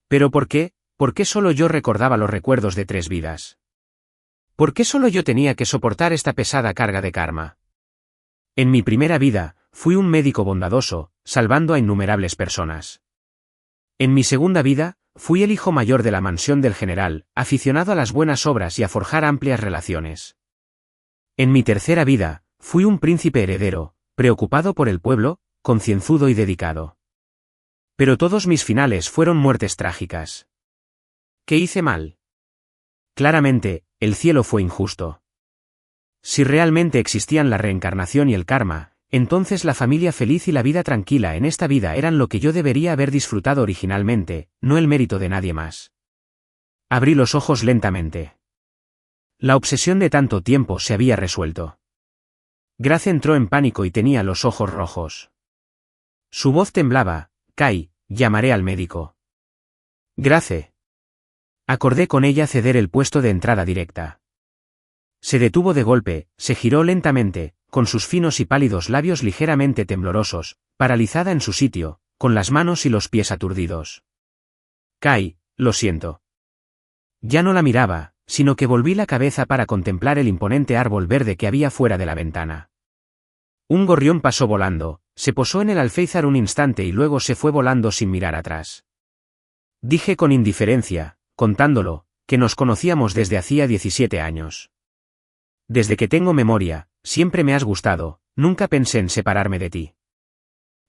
¿Pero por qué? ¿Por qué solo yo recordaba los recuerdos de 3 vidas? ¿Por qué solo yo tenía que soportar esta pesada carga de karma? En mi primera vida, fui un médico bondadoso, salvando a innumerables personas. En mi segunda vida, fui el hijo mayor de la mansión del general, aficionado a las buenas obras y a forjar amplias relaciones. En mi tercera vida, fui un príncipe heredero, preocupado por el pueblo, concienzudo y dedicado. Pero todos mis finales fueron muertes trágicas. ¿Qué hice mal? Claramente, el cielo fue injusto. Si realmente existían la reencarnación y el karma, entonces la familia feliz y la vida tranquila en esta vida eran lo que yo debería haber disfrutado originalmente, no el mérito de nadie más. Abrí los ojos lentamente. La obsesión de tanto tiempo se había resuelto. Grace entró en pánico y tenía los ojos rojos. Su voz temblaba. Kai, llamaré al médico. Grace. Acordé con ella ceder el puesto de entrada directa. Se detuvo de golpe, se giró lentamente, con sus finos y pálidos labios ligeramente temblorosos, paralizada en su sitio, con las manos y los pies aturdidos. Kai, lo siento. Ya no la miraba, sino que volví la cabeza para contemplar el imponente árbol verde que había fuera de la ventana. Un gorrión pasó volando, se posó en el alféizar un instante y luego se fue volando sin mirar atrás. Dije con indiferencia, contándolo, que nos conocíamos desde hacía 17 años. Desde que tengo memoria, siempre me has gustado, nunca pensé en separarme de ti.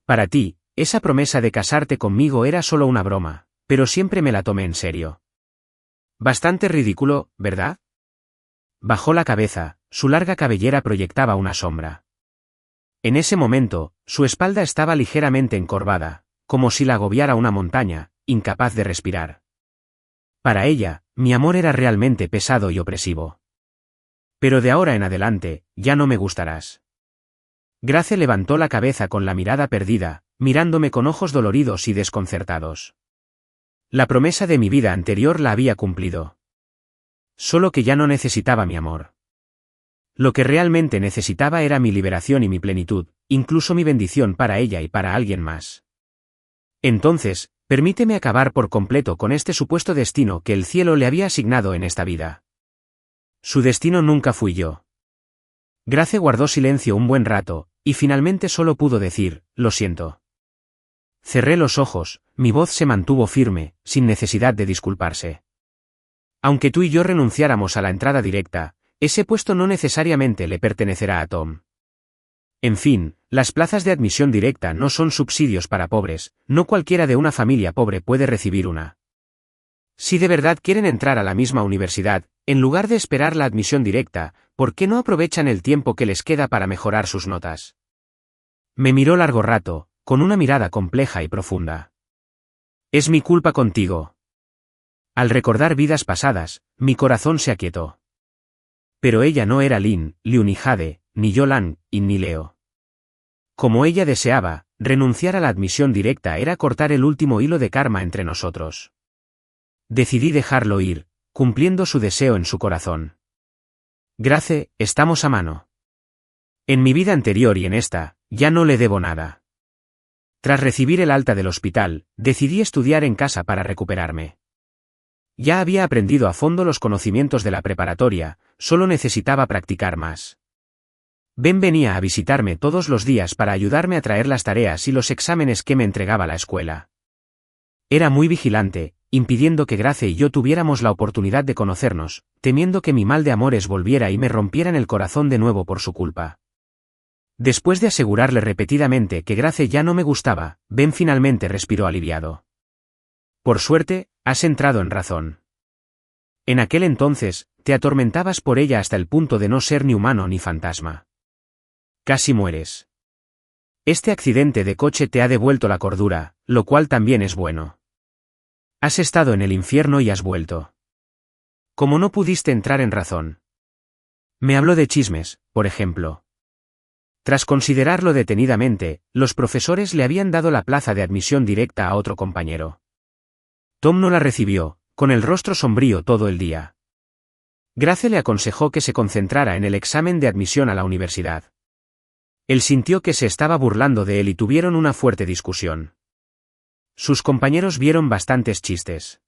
Para ti, esa promesa de casarte conmigo era solo una broma, pero siempre me la tomé en serio. Bastante ridículo, ¿verdad? Bajó la cabeza, su larga cabellera proyectaba una sombra. En ese momento, su espalda estaba ligeramente encorvada, como si la agobiara una montaña, incapaz de respirar. Para ella, mi amor era realmente pesado y opresivo. Pero de ahora en adelante, ya no me gustarás. Grace levantó la cabeza con la mirada perdida, mirándome con ojos doloridos y desconcertados. La promesa de mi vida anterior la había cumplido. Solo que ya no necesitaba mi amor. Lo que realmente necesitaba era mi liberación y mi plenitud, incluso mi bendición para ella y para alguien más. Entonces, permíteme acabar por completo con este supuesto destino que el cielo le había asignado en esta vida. Su destino nunca fui yo. Grace guardó silencio un buen rato, y finalmente solo pudo decir, lo siento. Cerré los ojos, mi voz se mantuvo firme, sin necesidad de disculparse. Aunque tú y yo renunciáramos a la entrada directa, ese puesto no necesariamente le pertenecerá a Tom. En fin, las plazas de admisión directa no son subsidios para pobres, no cualquiera de una familia pobre puede recibir una. Si de verdad quieren entrar a la misma universidad, en lugar de esperar la admisión directa, ¿por qué no aprovechan el tiempo que les queda para mejorar sus notas? Me miró largo rato, con una mirada compleja y profunda. Es mi culpa contigo. Al recordar vidas pasadas, mi corazón se aquietó. Pero ella no era Lin, Liu ni Jade, ni Yolan, y ni Leo. Como ella deseaba, renunciar a la admisión directa era cortar el último hilo de karma entre nosotros. Decidí dejarlo ir, cumpliendo su deseo en su corazón. Grace, estamos a mano. En mi vida anterior y en esta, ya no le debo nada. Tras recibir el alta del hospital, decidí estudiar en casa para recuperarme. Ya había aprendido a fondo los conocimientos de la preparatoria, solo necesitaba practicar más. Ben venía a visitarme todos los días para ayudarme a traer las tareas y los exámenes que me entregaba la escuela. Era muy vigilante, impidiendo que Grace y yo tuviéramos la oportunidad de conocernos, temiendo que mi mal de amores volviera y me rompieran el corazón de nuevo por su culpa. Después de asegurarle repetidamente que Grace ya no me gustaba, Ben finalmente respiró aliviado. Por suerte, has entrado en razón. En aquel entonces, te atormentabas por ella hasta el punto de no ser ni humano ni fantasma. Casi mueres. Este accidente de coche te ha devuelto la cordura, lo cual también es bueno. Has estado en el infierno y has vuelto. Como no pudiste entrar en razón. Me habló de chismes, por ejemplo. Tras considerarlo detenidamente, los profesores le habían dado la plaza de admisión directa a otro compañero. Tom no la recibió, con el rostro sombrío todo el día. Grace le aconsejó que se concentrara en el examen de admisión a la universidad. Él sintió que se estaba burlando de él y tuvieron una fuerte discusión. Sus compañeros vieron bastantes chistes.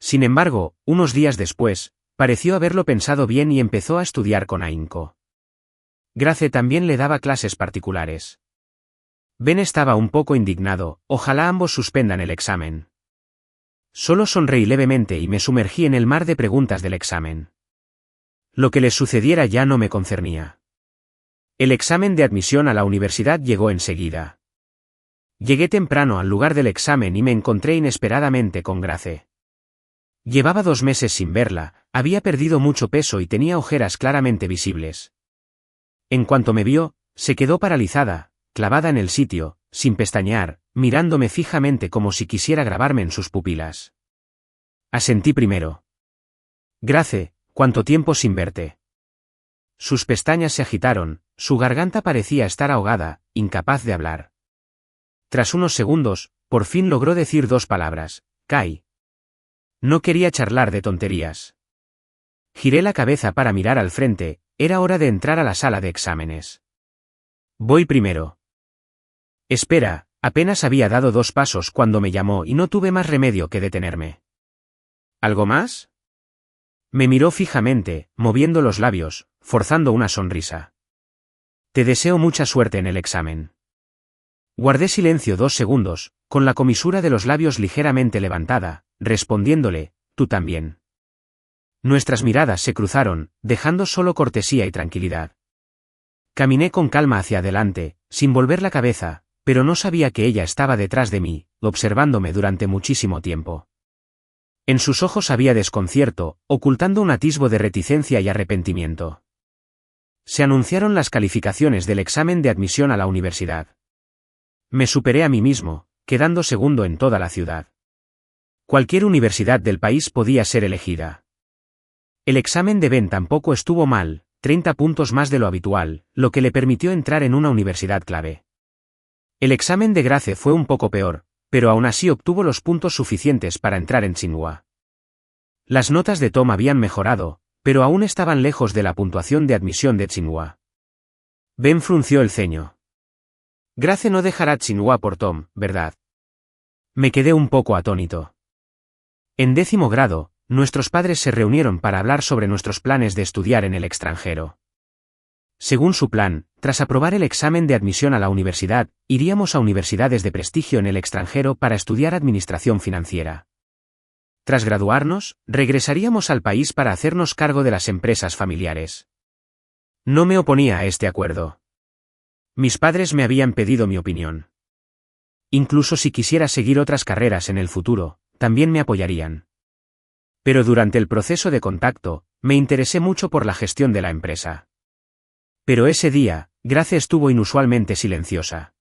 Sin embargo, unos días después, Pareció haberlo pensado bien y empezó a estudiar con ahínco. Grace también le daba clases particulares. Ben estaba un poco indignado, ojalá ambos suspendan el examen. Solo sonreí levemente y me sumergí en el mar de preguntas del examen. Lo que les sucediera ya no me concernía. El examen de admisión a la universidad llegó enseguida. Llegué temprano al lugar del examen y me encontré inesperadamente con Grace. Llevaba 2 meses sin verla, había perdido mucho peso y tenía ojeras claramente visibles. En cuanto me vio, se quedó paralizada, clavada en el sitio, sin pestañear, mirándome fijamente como si quisiera grabarme en sus pupilas. Asentí primero. Grace, ¿cuánto tiempo sin verte? Sus pestañas se agitaron, su garganta parecía estar ahogada, incapaz de hablar. Tras unos segundos, por fin logró decir 2 palabras, Kai. No quería charlar de tonterías. Giré la cabeza para mirar al frente, era hora de entrar a la sala de exámenes. Voy primero. Espera, apenas había dado 2 pasos cuando me llamó y no tuve más remedio que detenerme. ¿Algo más? Me miró fijamente, moviendo los labios, forzando una sonrisa. Te deseo mucha suerte en el examen. Guardé silencio 2 segundos, con la comisura de los labios ligeramente levantada, respondiéndole, tú también. Nuestras miradas se cruzaron, dejando solo cortesía y tranquilidad. Caminé con calma hacia adelante, sin volver la cabeza, pero no sabía que ella estaba detrás de mí, observándome durante muchísimo tiempo. En sus ojos había desconcierto, ocultando un atisbo de reticencia y arrepentimiento. Se anunciaron las calificaciones del examen de admisión a la universidad. Me superé a mí mismo, quedando segundo en toda la ciudad. Cualquier universidad del país podía ser elegida. El examen de Ben tampoco estuvo mal, 30 puntos más de lo habitual, lo que le permitió entrar en una universidad clave. El examen de Grace fue un poco peor, pero aún así obtuvo los puntos suficientes para entrar en Tsinghua. Las notas de Tom habían mejorado, pero aún estaban lejos de la puntuación de admisión de Tsinghua. Ben frunció el ceño. Grace no dejará Tsinghua por Tom, ¿verdad? Me quedé un poco atónito. En 10º grado, nuestros padres se reunieron para hablar sobre nuestros planes de estudiar en el extranjero. Según su plan, tras aprobar el examen de admisión a la universidad, iríamos a universidades de prestigio en el extranjero para estudiar administración financiera. Tras graduarnos, regresaríamos al país para hacernos cargo de las empresas familiares. No me oponía a este acuerdo. Mis padres me habían pedido mi opinión. Incluso si quisiera seguir otras carreras en el futuro, también me apoyarían. Pero durante el proceso de contacto, me interesé mucho por la gestión de la empresa. Pero ese día, Grace estuvo inusualmente silenciosa.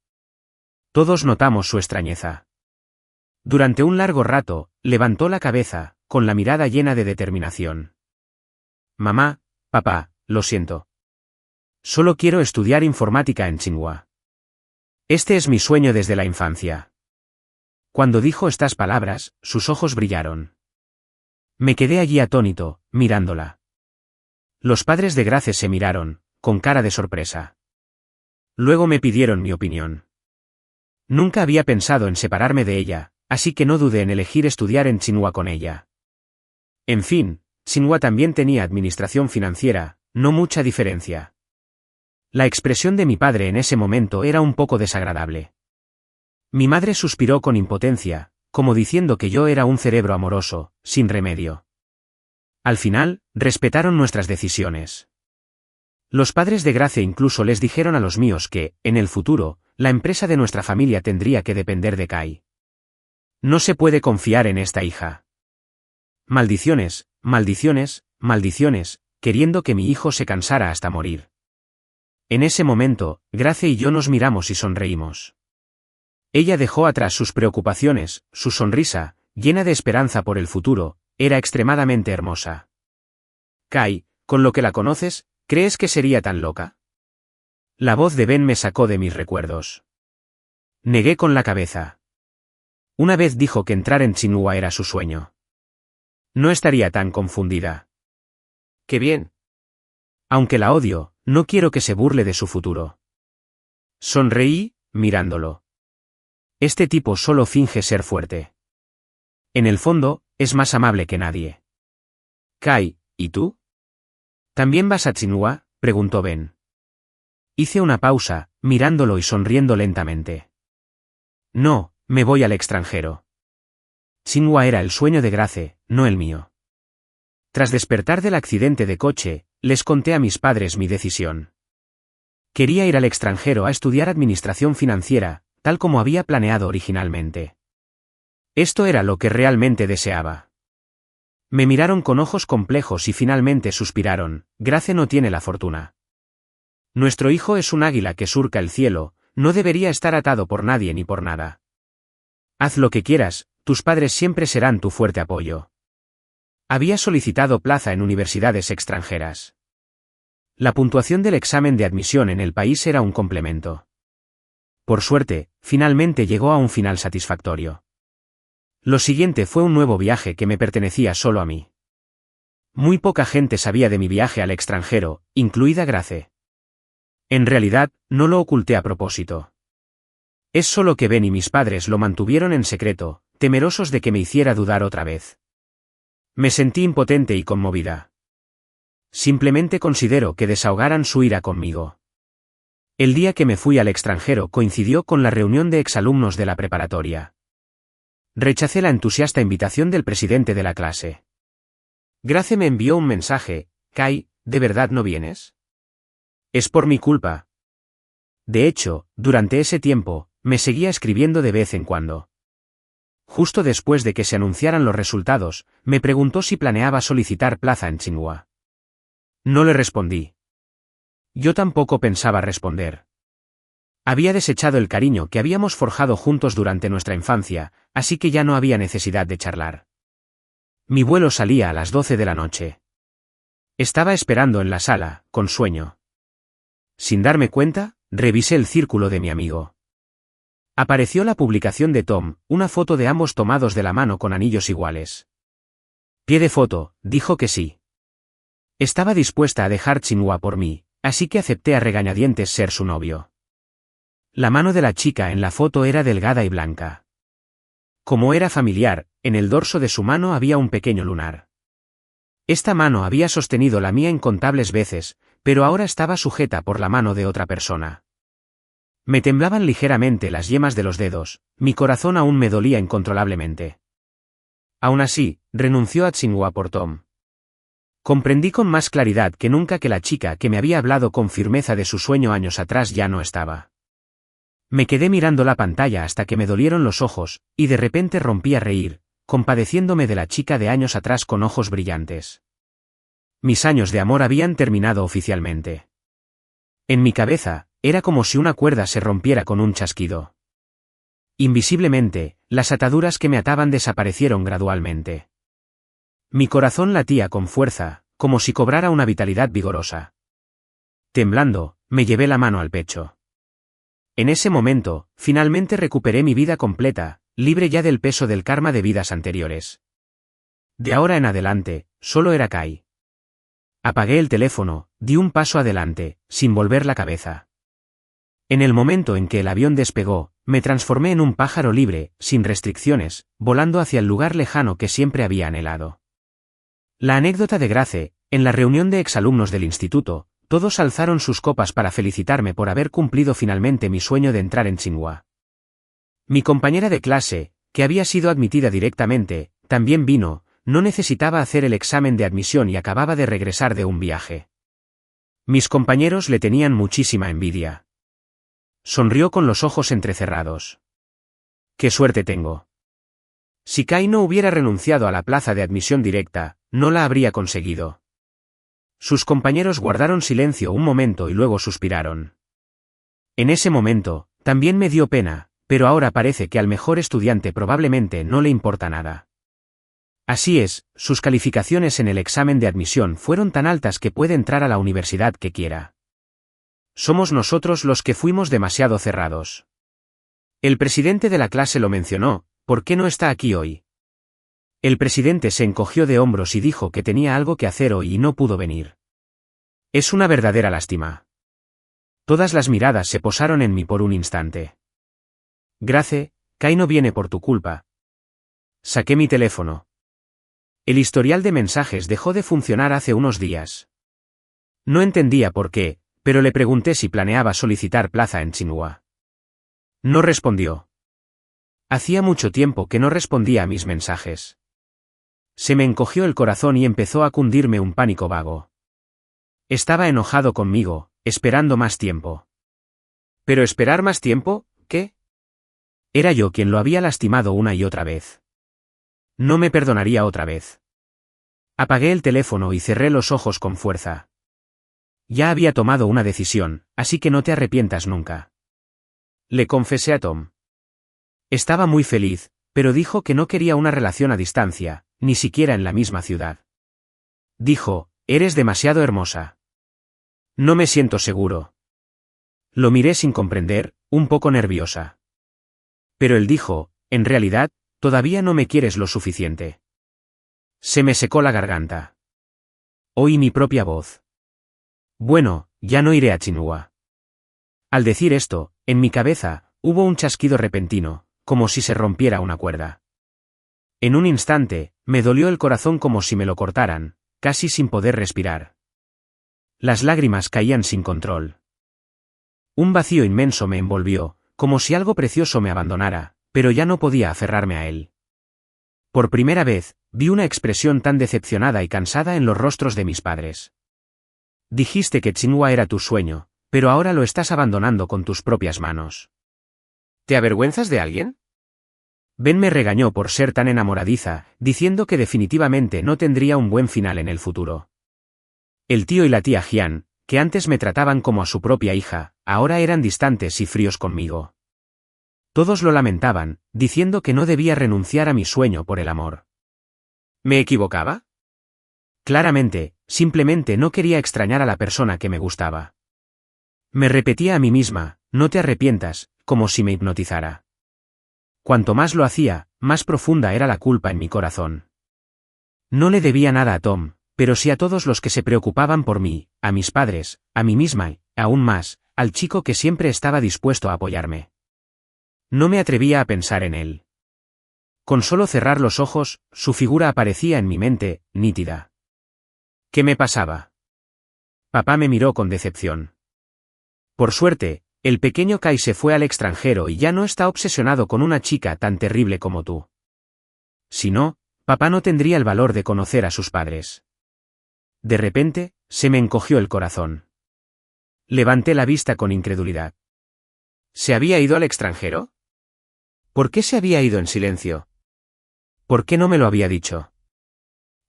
Todos notamos su extrañeza. Durante un largo rato, levantó la cabeza, con la mirada llena de determinación. Mamá, papá, lo siento. Solo quiero estudiar informática en Tsinghua. Este es mi sueño desde la infancia. Cuando dijo estas palabras, sus ojos brillaron. Me quedé allí atónito, mirándola. Los padres de Grace se miraron, con cara de sorpresa. Luego me pidieron mi opinión. Nunca había pensado en separarme de ella, así que no dudé en elegir estudiar en Tsinghua con ella. En fin, Tsinghua también tenía administración financiera, no mucha diferencia. La expresión de mi padre en ese momento era un poco desagradable. Mi madre suspiró con impotencia, como diciendo que yo era un cerebro amoroso, sin remedio. Al final, respetaron nuestras decisiones. Los padres de Grace incluso les dijeron a los míos que, en el futuro, la empresa de nuestra familia tendría que depender de Kai. No se puede confiar en esta hija. Maldiciones, maldiciones, maldiciones, queriendo que mi hijo se cansara hasta morir. En ese momento, Grace y yo nos miramos y sonreímos. Ella dejó atrás sus preocupaciones, su sonrisa, llena de esperanza por el futuro, era extremadamente hermosa. Kai, con lo que la conoces, ¿crees que sería tan loca? La voz de Ben me sacó de mis recuerdos. Negué con la cabeza. Una vez dijo que entrar en Tsinghua era su sueño. No estaría tan confundida. ¡Qué bien! Aunque la odio, no quiero que se burle de su futuro. Sonreí, mirándolo. Este tipo solo finge ser fuerte. En el fondo, es más amable que nadie. Kai, ¿Y tú? ¿También vas a Tsinghua?, preguntó Ben. Hice una pausa, mirándolo y sonriendo lentamente. No, me voy al extranjero. Tsinghua era el sueño de Grace, no el mío. Tras despertar del accidente de coche, les conté a mis padres mi decisión. Quería ir al extranjero a estudiar administración financiera, tal como había planeado originalmente. Esto era lo que realmente deseaba. Me miraron con ojos complejos y finalmente suspiraron: Grace no tiene la fortuna. Nuestro hijo es un águila que surca el cielo, no debería estar atado por nadie ni por nada. Haz lo que quieras, tus padres siempre serán tu fuerte apoyo. Había solicitado plaza en universidades extranjeras. La puntuación del examen de admisión en el país era un complemento. Por suerte, finalmente llegó a un final satisfactorio. Lo siguiente fue un nuevo viaje que me pertenecía solo a mí. Muy poca gente sabía de mi viaje al extranjero, incluida Grace. En realidad, no lo oculté a propósito. Es solo que Ben y mis padres lo mantuvieron en secreto, temerosos de que me hiciera dudar otra vez. Me sentí impotente y conmovida. Simplemente considero que desahogaran su ira conmigo. El día que me fui al extranjero coincidió con la reunión de exalumnos de la preparatoria. Rechacé la entusiasta invitación del presidente de la clase. Grace me envió un mensaje: Kai, ¿de verdad no vienes? Es por mi culpa. De hecho, durante ese tiempo, me seguía escribiendo de vez en cuando. Justo después de que se anunciaran los resultados, me preguntó si planeaba solicitar plaza en Tsinghua. No le respondí. Yo tampoco pensaba responder. Había desechado el cariño que habíamos forjado juntos durante nuestra infancia, así que ya no había necesidad de charlar. Mi vuelo salía a las 12 de la noche. Estaba esperando en la sala, con sueño. Sin darme cuenta, revisé el círculo de mi amigo. Apareció la publicación de Tom, una foto de ambos tomados de la mano con anillos iguales. Pie de foto, dijo que sí. Estaba dispuesta a dejar Tsinghua por mí, así que acepté a regañadientes ser su novio. La mano de la chica en la foto era delgada y blanca. Como era familiar, en el dorso de su mano había un pequeño lunar. Esta mano había sostenido la mía incontables veces, pero ahora estaba sujeta por la mano de otra persona. Me temblaban ligeramente las yemas de los dedos, mi corazón aún me dolía incontrolablemente. Aún así, renunció a Tsinghua por Tom. Comprendí con más claridad que nunca que la chica que me había hablado con firmeza de su sueño años atrás ya no estaba. Me quedé mirando la pantalla hasta que me dolieron los ojos, y de repente rompí a reír, compadeciéndome de la chica de años atrás con ojos brillantes. Mis años de amor habían terminado oficialmente. En mi cabeza, era como si una cuerda se rompiera con un chasquido. Invisiblemente, las ataduras que me ataban desaparecieron gradualmente. Mi corazón latía con fuerza, como si cobrara una vitalidad vigorosa. Temblando, me llevé la mano al pecho. En ese momento, finalmente recuperé mi vida completa, libre ya del peso del karma de vidas anteriores. De ahora en adelante, solo era Kai. Apagué el teléfono, di un paso adelante, sin volver la cabeza. En el momento en que el avión despegó, me transformé en un pájaro libre, sin restricciones, volando hacia el lugar lejano que siempre había anhelado. La anécdota de Grace: en la reunión de exalumnos del instituto, todos alzaron sus copas para felicitarme por haber cumplido finalmente mi sueño de entrar en Tsinghua. Mi compañera de clase, que había sido admitida directamente, también vino. No necesitaba hacer el examen de admisión y acababa de regresar de un viaje. Mis compañeros le tenían muchísima envidia. Sonrió con los ojos entrecerrados. ¡Qué suerte tengo! Si Kai no hubiera renunciado a la plaza de admisión directa, no la habría conseguido. Sus compañeros guardaron silencio un momento y luego suspiraron. En ese momento, también me dio pena, pero ahora parece que al mejor estudiante probablemente no le importa nada. Así es, sus calificaciones en el examen de admisión fueron tan altas que puede entrar a la universidad que quiera. Somos nosotros los que fuimos demasiado cerrados. El presidente de la clase lo mencionó: ¿por qué no está aquí hoy? El presidente se encogió de hombros y dijo que tenía algo que hacer hoy y no pudo venir. Es una verdadera lástima. Todas las miradas se posaron en mí por un instante. Grace, Kai no viene por tu culpa. Saqué mi teléfono. El historial de mensajes dejó de funcionar hace unos días. No entendía por qué, pero le pregunté si planeaba solicitar plaza en Tsinghua. No respondió. Hacía mucho tiempo que no respondía a mis mensajes. Se me encogió el corazón y empezó a cundirme un pánico vago. Estaba enojado conmigo, esperando más tiempo. ¿Pero esperar más tiempo? ¿Qué? Era yo quien lo había lastimado una y otra vez. No me perdonaría otra vez. Apagué el teléfono y cerré los ojos con fuerza. Ya había tomado una decisión, así que no te arrepientas nunca. Le confesé a Tom. Estaba muy feliz, pero dijo que no quería una relación a distancia, ni siquiera en la misma ciudad. Dijo, eres demasiado hermosa. No me siento seguro. Lo miré sin comprender, un poco nerviosa. Pero él dijo, en realidad, todavía no me quieres lo suficiente. Se me secó la garganta. Oí mi propia voz. Bueno, ya no iré a Tsinghua. Al decir esto, en mi cabeza, hubo un chasquido repentino, como si se rompiera una cuerda. En un instante, me dolió el corazón como si me lo cortaran, casi sin poder respirar. Las lágrimas caían sin control. Un vacío inmenso me envolvió, como si algo precioso me abandonara, pero ya no podía aferrarme a él. Por primera vez, vi una expresión tan decepcionada y cansada en los rostros de mis padres. Dijiste que Tsinghua era tu sueño, pero ahora lo estás abandonando con tus propias manos. ¿Te avergüenzas de alguien? Ben me regañó por ser tan enamoradiza, diciendo que definitivamente no tendría un buen final en el futuro. El tío y la tía Jian, que antes me trataban como a su propia hija, ahora eran distantes y fríos conmigo. Todos lo lamentaban, diciendo que no debía renunciar a mi sueño por el amor. ¿Me equivocaba? Claramente, simplemente no quería extrañar a la persona que me gustaba. Me repetía a mí misma, no te arrepientas, como si me hipnotizara. Cuanto más lo hacía, más profunda era la culpa en mi corazón. No le debía nada a Tom, pero sí a todos los que se preocupaban por mí, a mis padres, a mí misma y, aún más, al chico que siempre estaba dispuesto a apoyarme. No me atrevía a pensar en él. Con solo cerrar los ojos, su figura aparecía en mi mente, nítida. ¿Qué me pasaba? Papá me miró con decepción. Por suerte, el pequeño Kai se fue al extranjero y ya no está obsesionado con una chica tan terrible como tú. Si no, papá no tendría el valor de conocer a sus padres. De repente, se me encogió el corazón. Levanté la vista con incredulidad. ¿Se había ido al extranjero? ¿Por qué se había ido en silencio? ¿Por qué no me lo había dicho?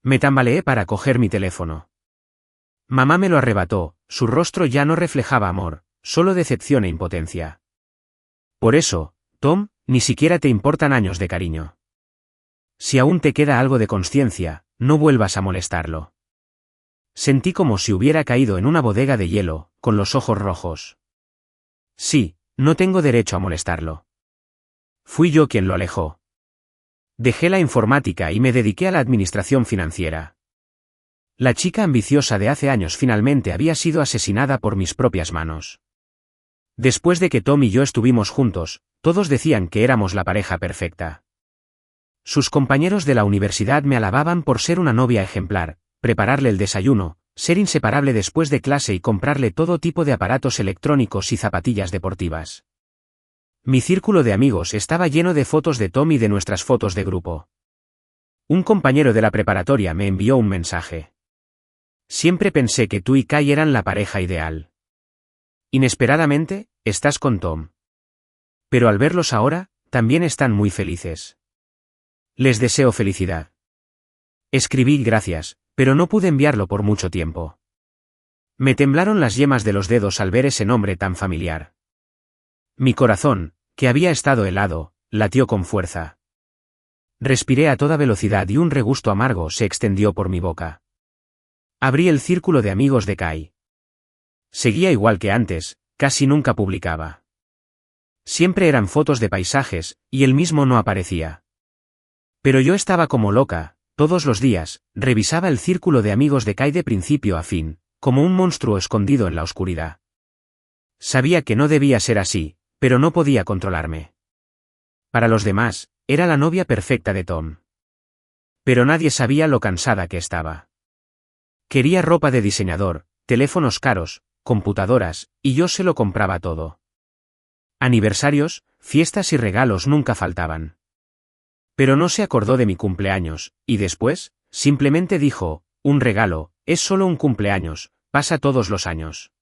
Me tambaleé para coger mi teléfono. Mamá me lo arrebató, su rostro ya no reflejaba amor, solo decepción e impotencia. Por eso, Tom, ni siquiera te importan años de cariño. Si aún te queda algo de consciencia, no vuelvas a molestarlo. Sentí como si hubiera caído en una bodega de hielo, con los ojos rojos. Sí, no tengo derecho a molestarlo. Fui yo quien lo alejó. Dejé la informática y me dediqué a la administración financiera. La chica ambiciosa de hace años finalmente había sido asesinada por mis propias manos. Después de que Tom y yo estuvimos juntos, todos decían que éramos la pareja perfecta. Sus compañeros de la universidad me alababan por ser una novia ejemplar, prepararle el desayuno, ser inseparable después de clase y comprarle todo tipo de aparatos electrónicos y zapatillas deportivas. Mi círculo de amigos estaba lleno de fotos de Tom y de nuestras fotos de grupo. Un compañero de la preparatoria me envió un mensaje. Siempre pensé que tú y Kai eran la pareja ideal. Inesperadamente, estás con Tom. Pero al verlos ahora, también están muy felices. Les deseo felicidad. Escribí gracias, pero no pude enviarlo por mucho tiempo. Me temblaron las yemas de los dedos al ver ese nombre tan familiar. Mi corazón, que había estado helado, latió con fuerza. Respiré a toda velocidad y un regusto amargo se extendió por mi boca. Abrí el círculo de amigos de Kai. Seguía igual que antes, casi nunca publicaba. Siempre eran fotos de paisajes, y él mismo no aparecía. Pero yo estaba como loca, todos los días, revisaba el círculo de amigos de Kai de principio a fin, como un monstruo escondido en la oscuridad. Sabía que no debía ser así, pero no podía controlarme. Para los demás, era la novia perfecta de Tom. Pero nadie sabía lo cansada que estaba. Quería ropa de diseñador, teléfonos caros, computadoras, y yo se lo compraba todo. Aniversarios, fiestas y regalos nunca faltaban. Pero no se acordó de mi cumpleaños, y después, simplemente dijo, un regalo, es solo un cumpleaños, pasa todos los años.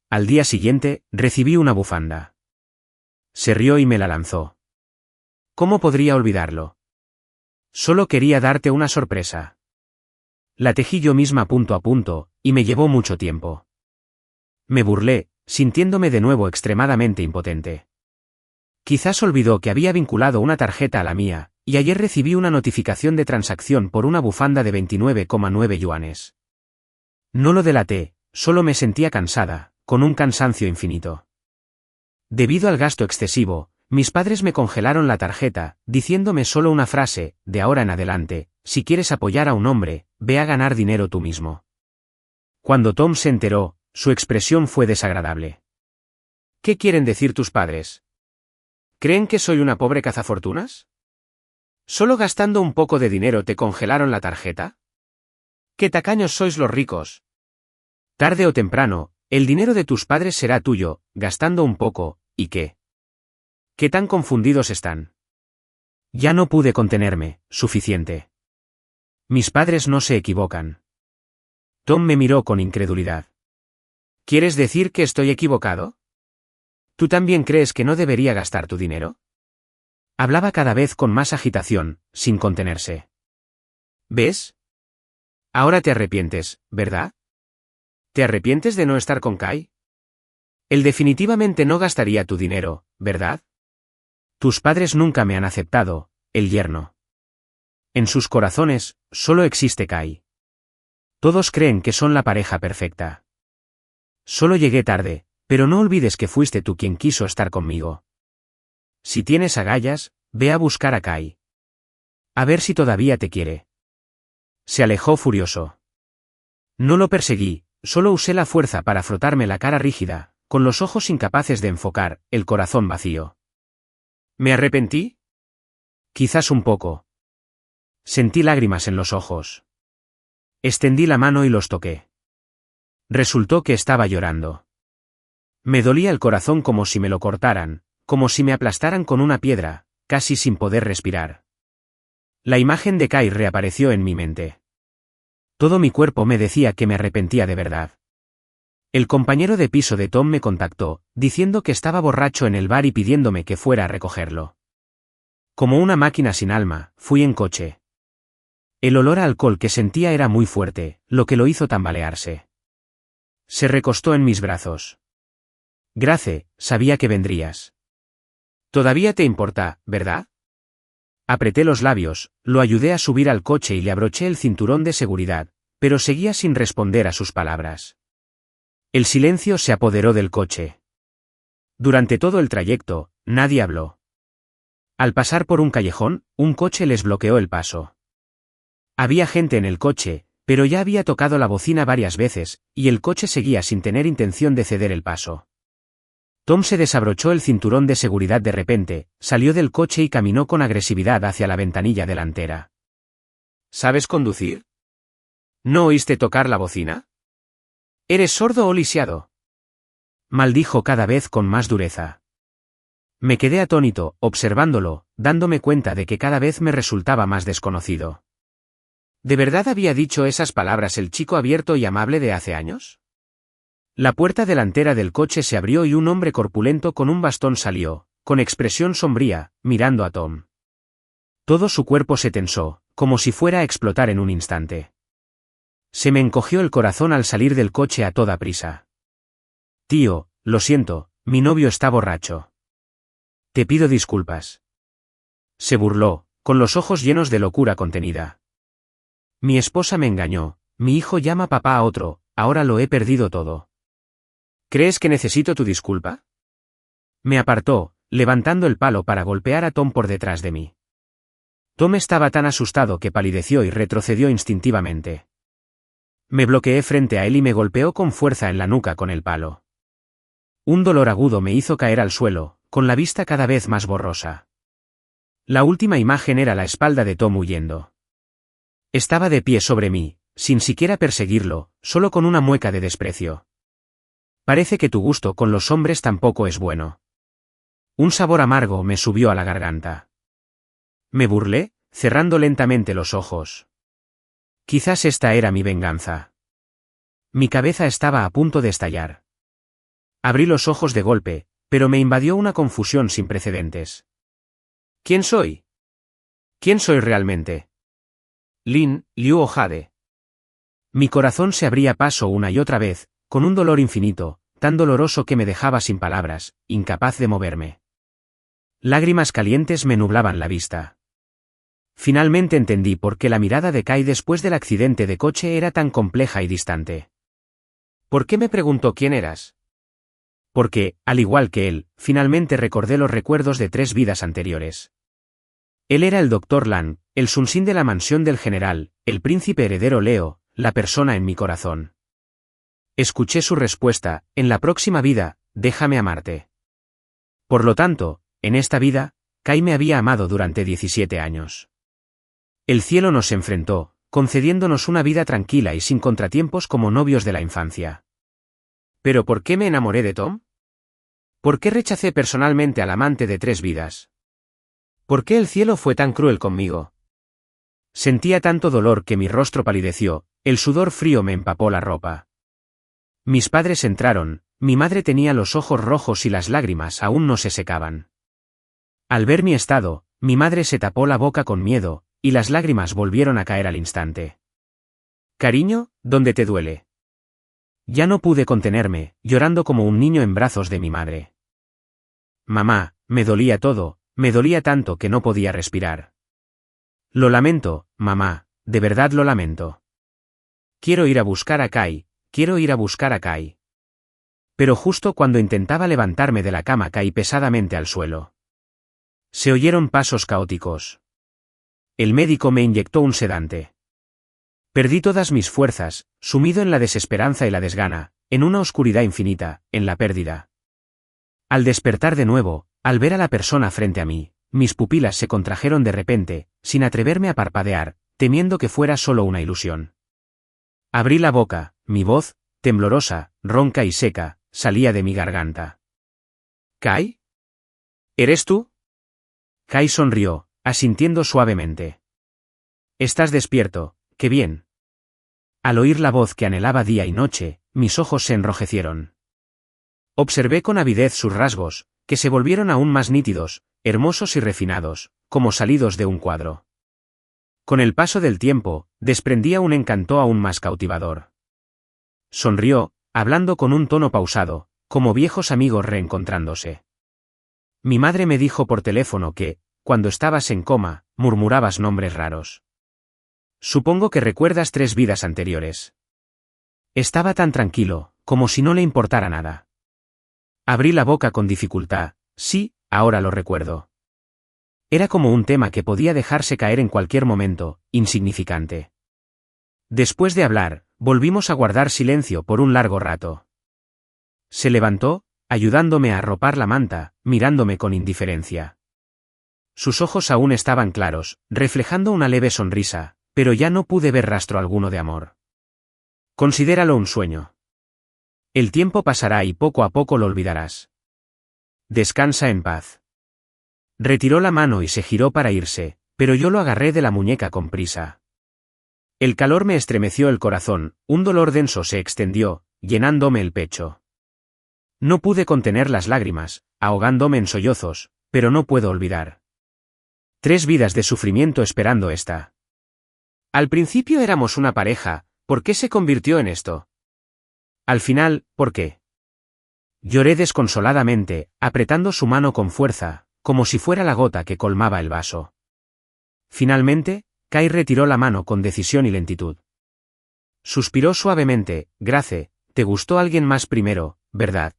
Al día siguiente, recibí una bufanda. Se rió y me la lanzó. ¿Cómo podría olvidarlo? Solo quería darte una sorpresa. La tejí yo misma punto a punto, y me llevó mucho tiempo. Me burlé, sintiéndome de nuevo extremadamente impotente. Quizás olvidó que había vinculado una tarjeta a la mía, y ayer recibí una notificación de transacción por una bufanda de 29,9 yuanes. No lo delaté, solo me sentía cansada, con un cansancio infinito. Debido al gasto excesivo, mis padres me congelaron la tarjeta, diciéndome solo una frase, de ahora en adelante, si quieres apoyar a un hombre, ve a ganar dinero tú mismo. Cuando Tom se enteró, su expresión fue desagradable. ¿Qué quieren decir tus padres? ¿Creen que soy una pobre cazafortunas? ¿Solo gastando un poco de dinero te congelaron la tarjeta? ¡Qué tacaños sois los ricos! Tarde o temprano, el dinero de tus padres será tuyo, gastando un poco, ¿y qué? ¿Qué tan confundidos están? Ya no pude contenerme, suficiente. Mis padres no se equivocan. Tom me miró con incredulidad. ¿Quieres decir que estoy equivocado? ¿Tú también crees que no debería gastar tu dinero? Hablaba cada vez con más agitación, sin contenerse. ¿Ves? Ahora te arrepientes, ¿verdad? ¿Te arrepientes de no estar con Kai? Él definitivamente no gastaría tu dinero, ¿verdad? Tus padres nunca me han aceptado, el yerno. En sus corazones, solo existe Kai. Todos creen que son la pareja perfecta. Solo llegué tarde, pero no olvides que fuiste tú quien quiso estar conmigo. Si tienes agallas, ve a buscar a Kai. A ver si todavía te quiere. Se alejó furioso. No lo perseguí, solo usé la fuerza para frotarme la cara rígida, con los ojos incapaces de enfocar, el corazón vacío. ¿Me arrepentí? Quizás un poco. Sentí lágrimas en los ojos. Extendí la mano y los toqué. Resultó que estaba llorando. Me dolía el corazón como si me lo cortaran, como si me aplastaran con una piedra, casi sin poder respirar. La imagen de Kai reapareció en mi mente. Todo mi cuerpo me decía que me arrepentía de verdad. El compañero de piso de Tom me contactó, diciendo que estaba borracho en el bar y pidiéndome que fuera a recogerlo. Como una máquina sin alma, fui en coche. El olor a alcohol que sentía era muy fuerte, lo que lo hizo tambalearse. Se recostó en mis brazos. Grace, sabía que vendrías. Todavía te importa, ¿verdad? Apreté los labios, lo ayudé a subir al coche y le abroché el cinturón de seguridad, pero seguía sin responder a sus palabras. El silencio se apoderó del coche. Durante todo el trayecto, nadie habló. Al pasar por un callejón, un coche les bloqueó el paso. Había gente en el coche, pero ya había tocado la bocina varias veces, y el coche seguía sin tener intención de ceder el paso. Tom se desabrochó el cinturón de seguridad de repente, salió del coche y caminó con agresividad hacia la ventanilla delantera. ¿Sabes conducir? ¿No oíste tocar la bocina? ¿Eres sordo o lisiado? Maldijo cada vez con más dureza. Me quedé atónito, observándolo, dándome cuenta de que cada vez me resultaba más desconocido. ¿De verdad había dicho esas palabras el chico abierto y amable de hace años? La puerta delantera del coche se abrió y un hombre corpulento con un bastón salió, con expresión sombría, mirando a Tom. Todo su cuerpo se tensó, como si fuera a explotar en un instante. Se me encogió el corazón al salir del coche a toda prisa. Tío, lo siento, mi novio está borracho. Te pido disculpas. Se burló, con los ojos llenos de locura contenida. Mi esposa me engañó, mi hijo llama papá a otro, ahora lo he perdido todo. ¿Crees que necesito tu disculpa? Me apartó, levantando el palo para golpear a Tom por detrás de mí. Tom estaba tan asustado que palideció y retrocedió instintivamente. Me bloqueé frente a él y me golpeó con fuerza en la nuca con el palo. Un dolor agudo me hizo caer al suelo, con la vista cada vez más borrosa. La última imagen era la espalda de Tom huyendo. Estaba de pie sobre mí, sin siquiera perseguirlo, solo con una mueca de desprecio. Parece que tu gusto con los hombres tampoco es bueno. Un sabor amargo me subió a la garganta. Me burlé, cerrando lentamente los ojos. Quizás esta era mi venganza. Mi cabeza estaba a punto de estallar. Abrí los ojos de golpe, pero me invadió una confusión sin precedentes. ¿Quién soy? ¿Quién soy realmente? Lin Liu o Jade. Mi corazón se abría paso una y otra vez, con un dolor infinito, tan doloroso que me dejaba sin palabras, incapaz de moverme. Lágrimas calientes me nublaban la vista. Finalmente entendí por qué la mirada de Kai después del accidente de coche era tan compleja y distante. ¿Por qué me preguntó quién eras? Porque, al igual que él, finalmente recordé los recuerdos de 3 vidas anteriores. Él era el Dr. Lan, el Sun Sin de la mansión del general, el príncipe heredero Leo, la persona en mi corazón. Escuché su respuesta: en la próxima vida, déjame amarte. Por lo tanto, en esta vida, Kai me había amado durante 17 años. El cielo nos enfrentó, concediéndonos una vida tranquila y sin contratiempos como novios de la infancia. ¿Pero por qué me enamoré de Tom? ¿Por qué rechacé personalmente al amante de 3 vidas? ¿Por qué el cielo fue tan cruel conmigo? Sentía tanto dolor que mi rostro palideció, el sudor frío me empapó la ropa. Mis padres entraron, mi madre tenía los ojos rojos y las lágrimas aún no se secaban. Al ver mi estado, mi madre se tapó la boca con miedo, y las lágrimas volvieron a caer al instante. Cariño, ¿dónde te duele? Ya no pude contenerme, llorando como un niño en brazos de mi madre. Mamá, me dolía todo, me dolía tanto que no podía respirar. Lo lamento, mamá, de verdad lo lamento. Quiero ir a buscar a Kai, quiero ir a buscar a Kai. Pero justo cuando intentaba levantarme de la cama caí pesadamente al suelo. Se oyeron pasos caóticos. El médico me inyectó un sedante. Perdí todas mis fuerzas, sumido en la desesperanza y la desgana, en una oscuridad infinita, en la pérdida. Al despertar de nuevo, al ver a la persona frente a mí, mis pupilas se contrajeron de repente, sin atreverme a parpadear, temiendo que fuera solo una ilusión. Abrí la boca, mi voz, temblorosa, ronca y seca, salía de mi garganta. ¿Kai? ¿Eres tú? Kai sonrió, asintiendo suavemente. Estás despierto, qué bien. Al oír la voz que anhelaba día y noche, mis ojos se enrojecieron. Observé con avidez sus rasgos, que se volvieron aún más nítidos, hermosos y refinados, como salidos de un cuadro. Con el paso del tiempo, desprendía un encanto aún más cautivador. Sonrió, hablando con un tono pausado, como viejos amigos reencontrándose. Mi madre me dijo por teléfono que, cuando estabas en coma, murmurabas nombres raros. Supongo que recuerdas 3 vidas anteriores. Estaba tan tranquilo, como si no le importara nada. Abrí la boca con dificultad. Sí, ahora lo recuerdo. Era como un tema que podía dejarse caer en cualquier momento, insignificante. Después de hablar, volvimos a guardar silencio por un largo rato. Se levantó, ayudándome a arropar la manta, mirándome con indiferencia. Sus ojos aún estaban claros, reflejando una leve sonrisa, pero ya no pude ver rastro alguno de amor. Considéralo un sueño. El tiempo pasará y poco a poco lo olvidarás. Descansa en paz. Retiró la mano y se giró para irse, pero yo lo agarré de la muñeca con prisa. El calor me estremeció el corazón, un dolor denso se extendió, llenándome el pecho. No pude contener las lágrimas, ahogándome en sollozos, pero no puedo olvidar. 3 vidas de sufrimiento esperando esta. Al principio éramos una pareja, ¿por qué se convirtió en esto? Al final, ¿por qué? Lloré desconsoladamente, apretando su mano con fuerza, como si fuera la gota que colmaba el vaso. Finalmente, Kai retiró la mano con decisión y lentitud. Suspiró suavemente. Grace, te gustó alguien más primero, ¿verdad?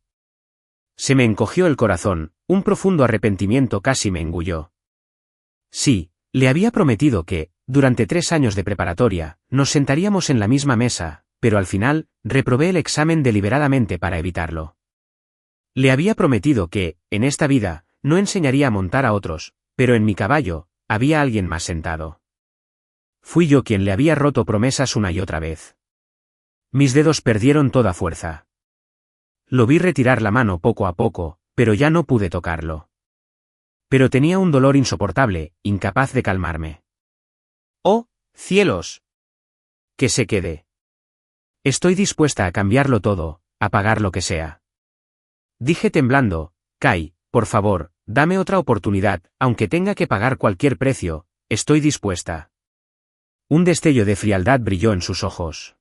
Se me encogió el corazón, un profundo arrepentimiento casi me engulló. Sí, le había prometido que, durante 3 años de preparatoria, nos sentaríamos en la misma mesa, pero al final, reprobé el examen deliberadamente para evitarlo. Le había prometido que, en esta vida, no enseñaría a montar a otros, pero en mi caballo, había alguien más sentado. Fui yo quien le había roto promesas una y otra vez. Mis dedos perdieron toda fuerza. Lo vi retirar la mano poco a poco, pero ya no pude tocarlo. Pero tenía un dolor insoportable, incapaz de calmarme. ¡Oh, cielos! Que se quede. Estoy dispuesta a cambiarlo todo, a pagar lo que sea. Dije temblando, Kai, por favor, dame otra oportunidad, aunque tenga que pagar cualquier precio, estoy dispuesta. Un destello de frialdad brilló en sus ojos.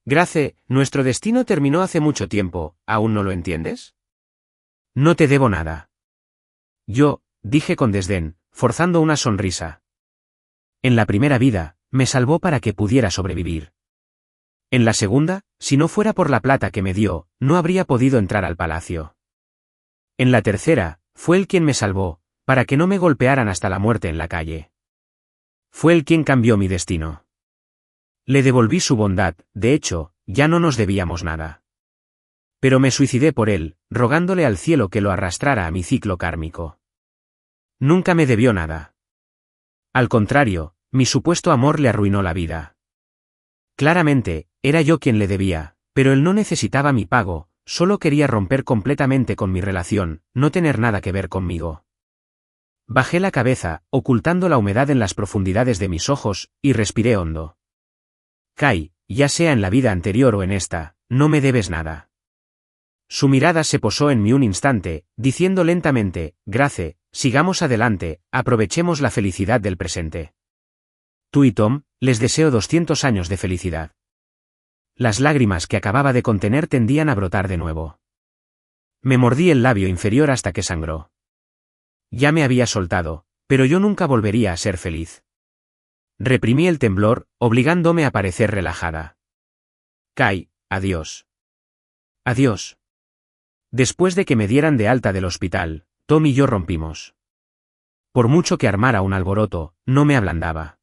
Grace, nuestro destino terminó hace mucho tiempo, ¿aún no lo entiendes? No te debo nada. Yo, dije con desdén, forzando una sonrisa. En la primera vida, me salvó para que pudiera sobrevivir. En la segunda, si no fuera por la plata que me dio, no habría podido entrar al palacio. En la tercera, fue él quien me salvó, para que no me golpearan hasta la muerte en la calle. Fue él quien cambió mi destino. Le devolví su bondad, de hecho, ya no nos debíamos nada. Pero me suicidé por él, rogándole al cielo que lo arrastrara a mi ciclo kármico. Nunca me debió nada. Al contrario, mi supuesto amor le arruinó la vida. Claramente, era yo quien le debía, pero él no necesitaba mi pago, solo quería romper completamente con mi relación, no tener nada que ver conmigo. Bajé la cabeza, ocultando la humedad en las profundidades de mis ojos, y respiré hondo. Kai, ya sea en la vida anterior o en esta, no me debes nada. Su mirada se posó en mí un instante, diciendo lentamente, Grace, sigamos adelante, aprovechemos la felicidad del presente. Tú y Tom, les deseo 200 años de felicidad. Las lágrimas que acababa de contener tendían a brotar de nuevo. Me mordí el labio inferior hasta que sangró. Ya me había soltado, pero yo nunca volvería a ser feliz. Reprimí el temblor, obligándome a parecer relajada. Kai, adiós. Adiós. Después de que me dieran de alta del hospital, Tom y yo rompimos. Por mucho que armara un alboroto, no me ablandaba.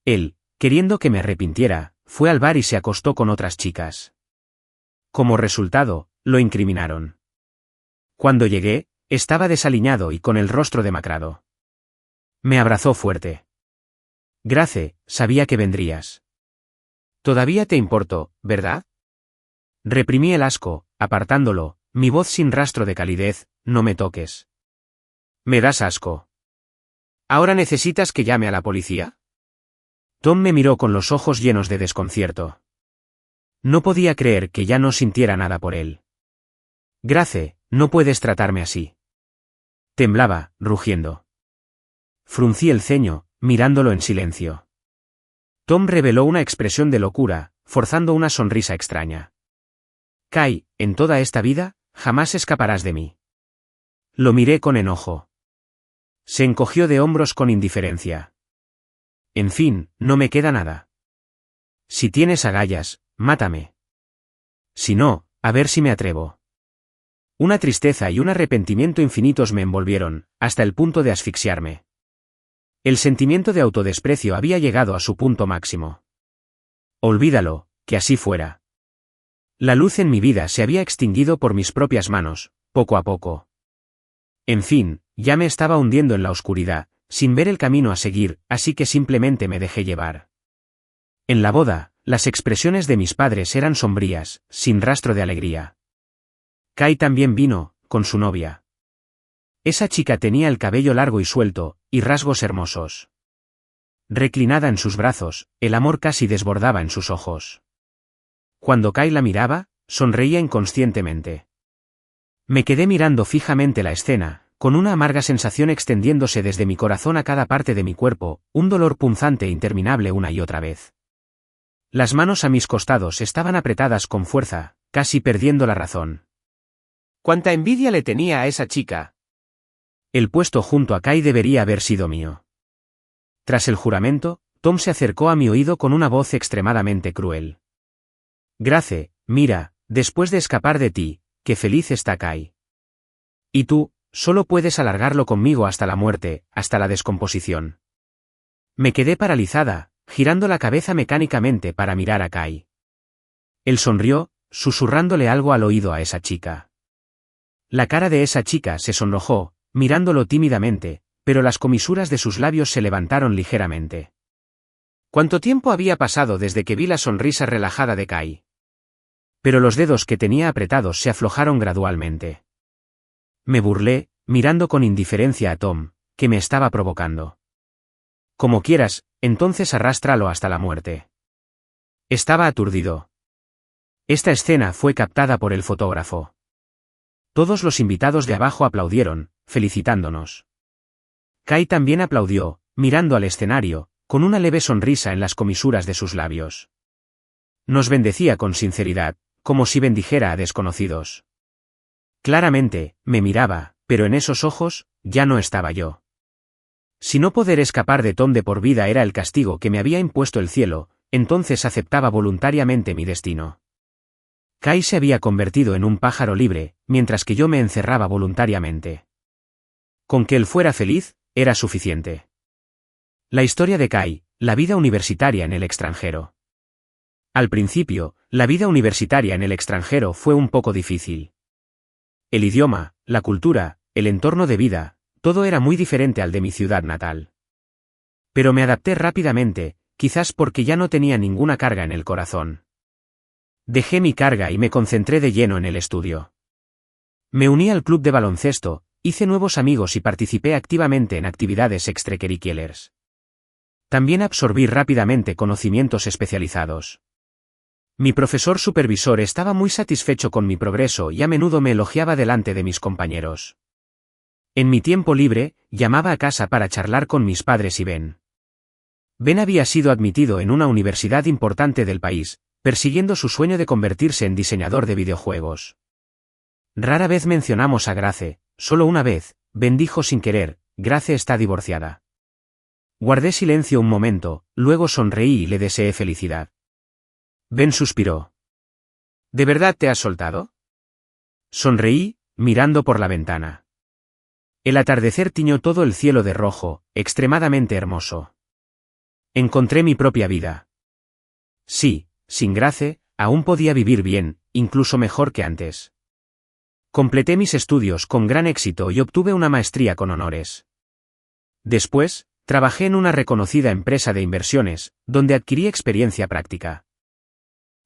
Él, queriendo que me arrepintiera, fue al bar y se acostó con otras chicas. Como resultado, lo incriminaron. Cuando llegué, estaba desaliñado y con el rostro demacrado. Me abrazó fuerte. Grace, sabía que vendrías. Todavía te importo, ¿verdad? Reprimí el asco, apartándolo, mi voz sin rastro de calidez, no me toques. Me das asco. ¿Ahora necesitas que llame a la policía? Tom me miró con los ojos llenos de desconcierto. No podía creer que ya no sintiera nada por él. Grace, no puedes tratarme así. Temblaba, rugiendo. Fruncí el ceño, mirándolo en silencio. Tom reveló una expresión de locura, forzando una sonrisa extraña. Kai, en toda esta vida, jamás escaparás de mí. Lo miré con enojo. Se encogió de hombros con indiferencia. En fin, no me queda nada. Si tienes agallas, mátame. Si no, a ver si me atrevo. Una tristeza y un arrepentimiento infinitos me envolvieron, hasta el punto de asfixiarme. El sentimiento de autodesprecio había llegado a su punto máximo. Olvídalo, que así fuera. La luz en mi vida se había extinguido por mis propias manos, poco a poco. En fin, ya me estaba hundiendo en la oscuridad, sin ver el camino a seguir, así que simplemente me dejé llevar. En la boda, las expresiones de mis padres eran sombrías, sin rastro de alegría. Kai también vino, con su novia. Esa chica tenía el cabello largo y suelto, y rasgos hermosos. Reclinada en sus brazos, el amor casi desbordaba en sus ojos. Cuando Kai la miraba, sonreía inconscientemente. Me quedé mirando fijamente la escena, con una amarga sensación extendiéndose desde mi corazón a cada parte de mi cuerpo, un dolor punzante e interminable una y otra vez. Las manos a mis costados estaban apretadas con fuerza, casi perdiendo la razón. ¡Cuánta envidia le tenía a esa chica! El puesto junto a Kai debería haber sido mío. Tras el juramento, Tom se acercó a mi oído con una voz extremadamente cruel. Grace, mira, después de escapar de ti, qué feliz está Kai. Y tú, solo puedes alargarlo conmigo hasta la muerte, hasta la descomposición. Me quedé paralizada, girando la cabeza mecánicamente para mirar a Kai. Él sonrió, susurrándole algo al oído a esa chica. La cara de esa chica se sonrojó, mirándolo tímidamente, pero las comisuras de sus labios se levantaron ligeramente. ¿Cuánto tiempo había pasado desde que vi la sonrisa relajada de Kai? Pero los dedos que tenía apretados se aflojaron gradualmente. Me burlé, mirando con indiferencia a Tom, que me estaba provocando. Como quieras, entonces arrástralo hasta la muerte. Estaba aturdido. Esta escena fue captada por el fotógrafo. Todos los invitados de abajo aplaudieron, felicitándonos. Kai también aplaudió, mirando al escenario, con una leve sonrisa en las comisuras de sus labios. Nos bendecía con sinceridad, como si bendijera a desconocidos. Claramente, me miraba, pero en esos ojos, ya no estaba yo. Si no poder escapar de Tom de por vida era el castigo que me había impuesto el cielo, entonces aceptaba voluntariamente mi destino. Kai se había convertido en un pájaro libre, mientras que yo me encerraba voluntariamente. Con que él fuera feliz, era suficiente. La historia de Kai, la vida universitaria en el extranjero. Al principio, la vida universitaria en el extranjero fue un poco difícil. El idioma, la cultura, el entorno de vida, todo era muy diferente al de mi ciudad natal. Pero me adapté rápidamente, quizás porque ya no tenía ninguna carga en el corazón. Dejé mi carga y me concentré de lleno en el estudio. Me uní al club de baloncesto, hice nuevos amigos y participé activamente en actividades extracurriculares. También absorbí rápidamente conocimientos especializados. Mi profesor supervisor estaba muy satisfecho con mi progreso y a menudo me elogiaba delante de mis compañeros. En mi tiempo libre, llamaba a casa para charlar con mis padres y Ben. Ben había sido admitido en una universidad importante del país, persiguiendo su sueño de convertirse en diseñador de videojuegos. Rara vez mencionamos a Grace, solo una vez, Ben dijo sin querer, Grace está divorciada. Guardé silencio un momento, luego sonreí y le deseé felicidad. Ben suspiró. ¿De verdad te has soltado? Sonreí, mirando por la ventana. El atardecer tiñó todo el cielo de rojo, extremadamente hermoso. Encontré mi propia vida. Sí, sin Grace, aún podía vivir bien, incluso mejor que antes. Completé mis estudios con gran éxito y obtuve una maestría con honores. Después, trabajé en una reconocida empresa de inversiones, donde adquirí experiencia práctica.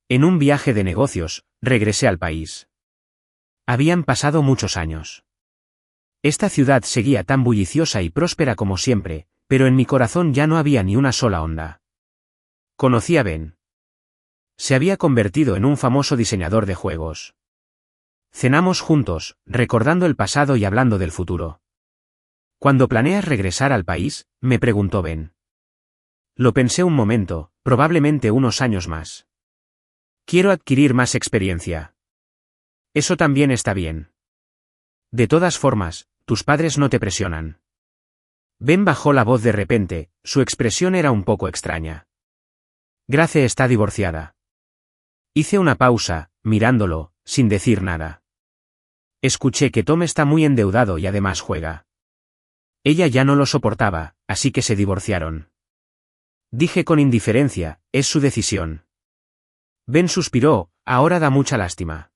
En un viaje de negocios, regresé al país. Habían pasado muchos años. Esta ciudad seguía tan bulliciosa y próspera como siempre, pero en mi corazón ya no había ni una sola onda. Conocí a Ben. Se había convertido en un famoso diseñador de juegos. Cenamos juntos, recordando el pasado y hablando del futuro. ¿Cuándo planeas regresar al país?, me preguntó Ben. Lo pensé un momento, probablemente unos años más. Quiero adquirir más experiencia. Eso también está bien. De todas formas, tus padres no te presionan. Ben bajó la voz de repente, su expresión era un poco extraña. Grace está divorciada. Hice una pausa, mirándolo, sin decir nada. Escuché que Tom está muy endeudado y además juega. Ella ya no lo soportaba, así que se divorciaron. Dije con indiferencia, es su decisión. Ben suspiró, ahora da mucha lástima.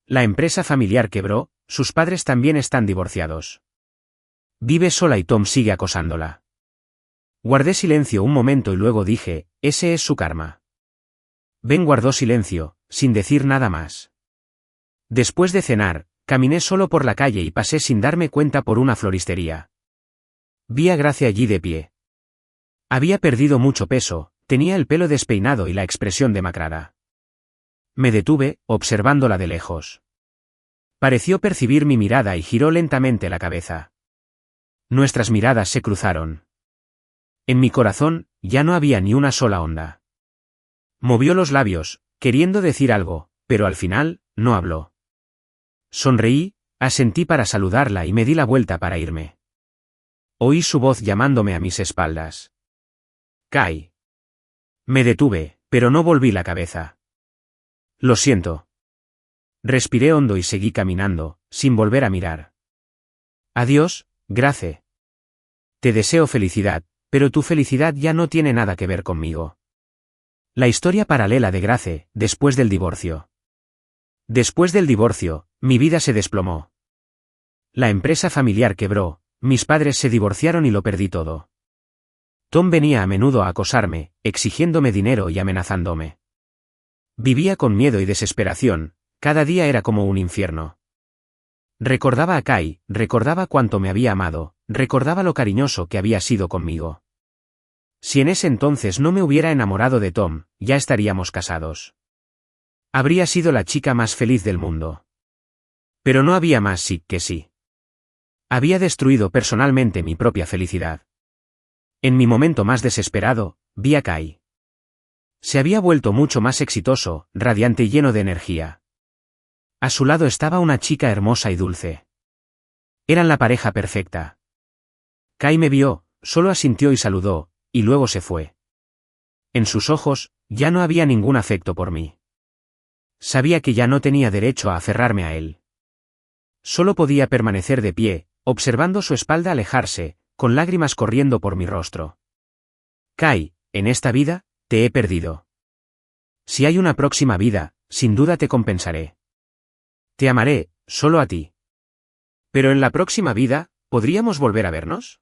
La empresa familiar quebró, sus padres también están divorciados. Vive sola y Tom sigue acosándola. Guardé silencio un momento y luego dije, ese es su karma. Ben guardó silencio, sin decir nada más. Después de cenar, caminé solo por la calle y pasé sin darme cuenta por una floristería. Vi a Grace allí de pie. Había perdido mucho peso, tenía el pelo despeinado y la expresión demacrada. Me detuve, observándola de lejos. Pareció percibir mi mirada y giró lentamente la cabeza. Nuestras miradas se cruzaron. En mi corazón, ya no había ni una sola onda. Movió los labios, queriendo decir algo, pero al final, no habló. Sonreí, asentí para saludarla y me di la vuelta para irme. Oí su voz llamándome a mis espaldas. Kai. Me detuve, pero no volví la cabeza. Lo siento. Respiré hondo y seguí caminando, sin volver a mirar. Adiós, Grace. Te deseo felicidad, pero tu felicidad ya no tiene nada que ver conmigo. La historia paralela de Grace, después del divorcio. Después del divorcio, mi vida se desplomó. La empresa familiar quebró, mis padres se divorciaron y lo perdí todo. Tom venía a menudo a acosarme, exigiéndome dinero y amenazándome. Vivía con miedo y desesperación, cada día era como un infierno. Recordaba a Kai, recordaba cuánto me había amado, recordaba lo cariñoso que había sido conmigo. Si en ese entonces no me hubiera enamorado de Tom, ya estaríamos casados. Habría sido la chica más feliz del mundo. Pero no había más sí que sí. Había destruido personalmente mi propia felicidad. En mi momento más desesperado, vi a Kai. Se había vuelto mucho más exitoso, radiante y lleno de energía. A su lado estaba una chica hermosa y dulce. Eran la pareja perfecta. Kai me vio, solo asintió y saludó, y luego se fue. En sus ojos, ya no había ningún afecto por mí. Sabía que ya no tenía derecho a aferrarme a él. Solo podía permanecer de pie, observando su espalda alejarse, con lágrimas corriendo por mi rostro. Kai, en esta vida, te he perdido. Si hay una próxima vida, sin duda te compensaré. Te amaré, solo a ti. Pero en la próxima vida, ¿podríamos volver a vernos?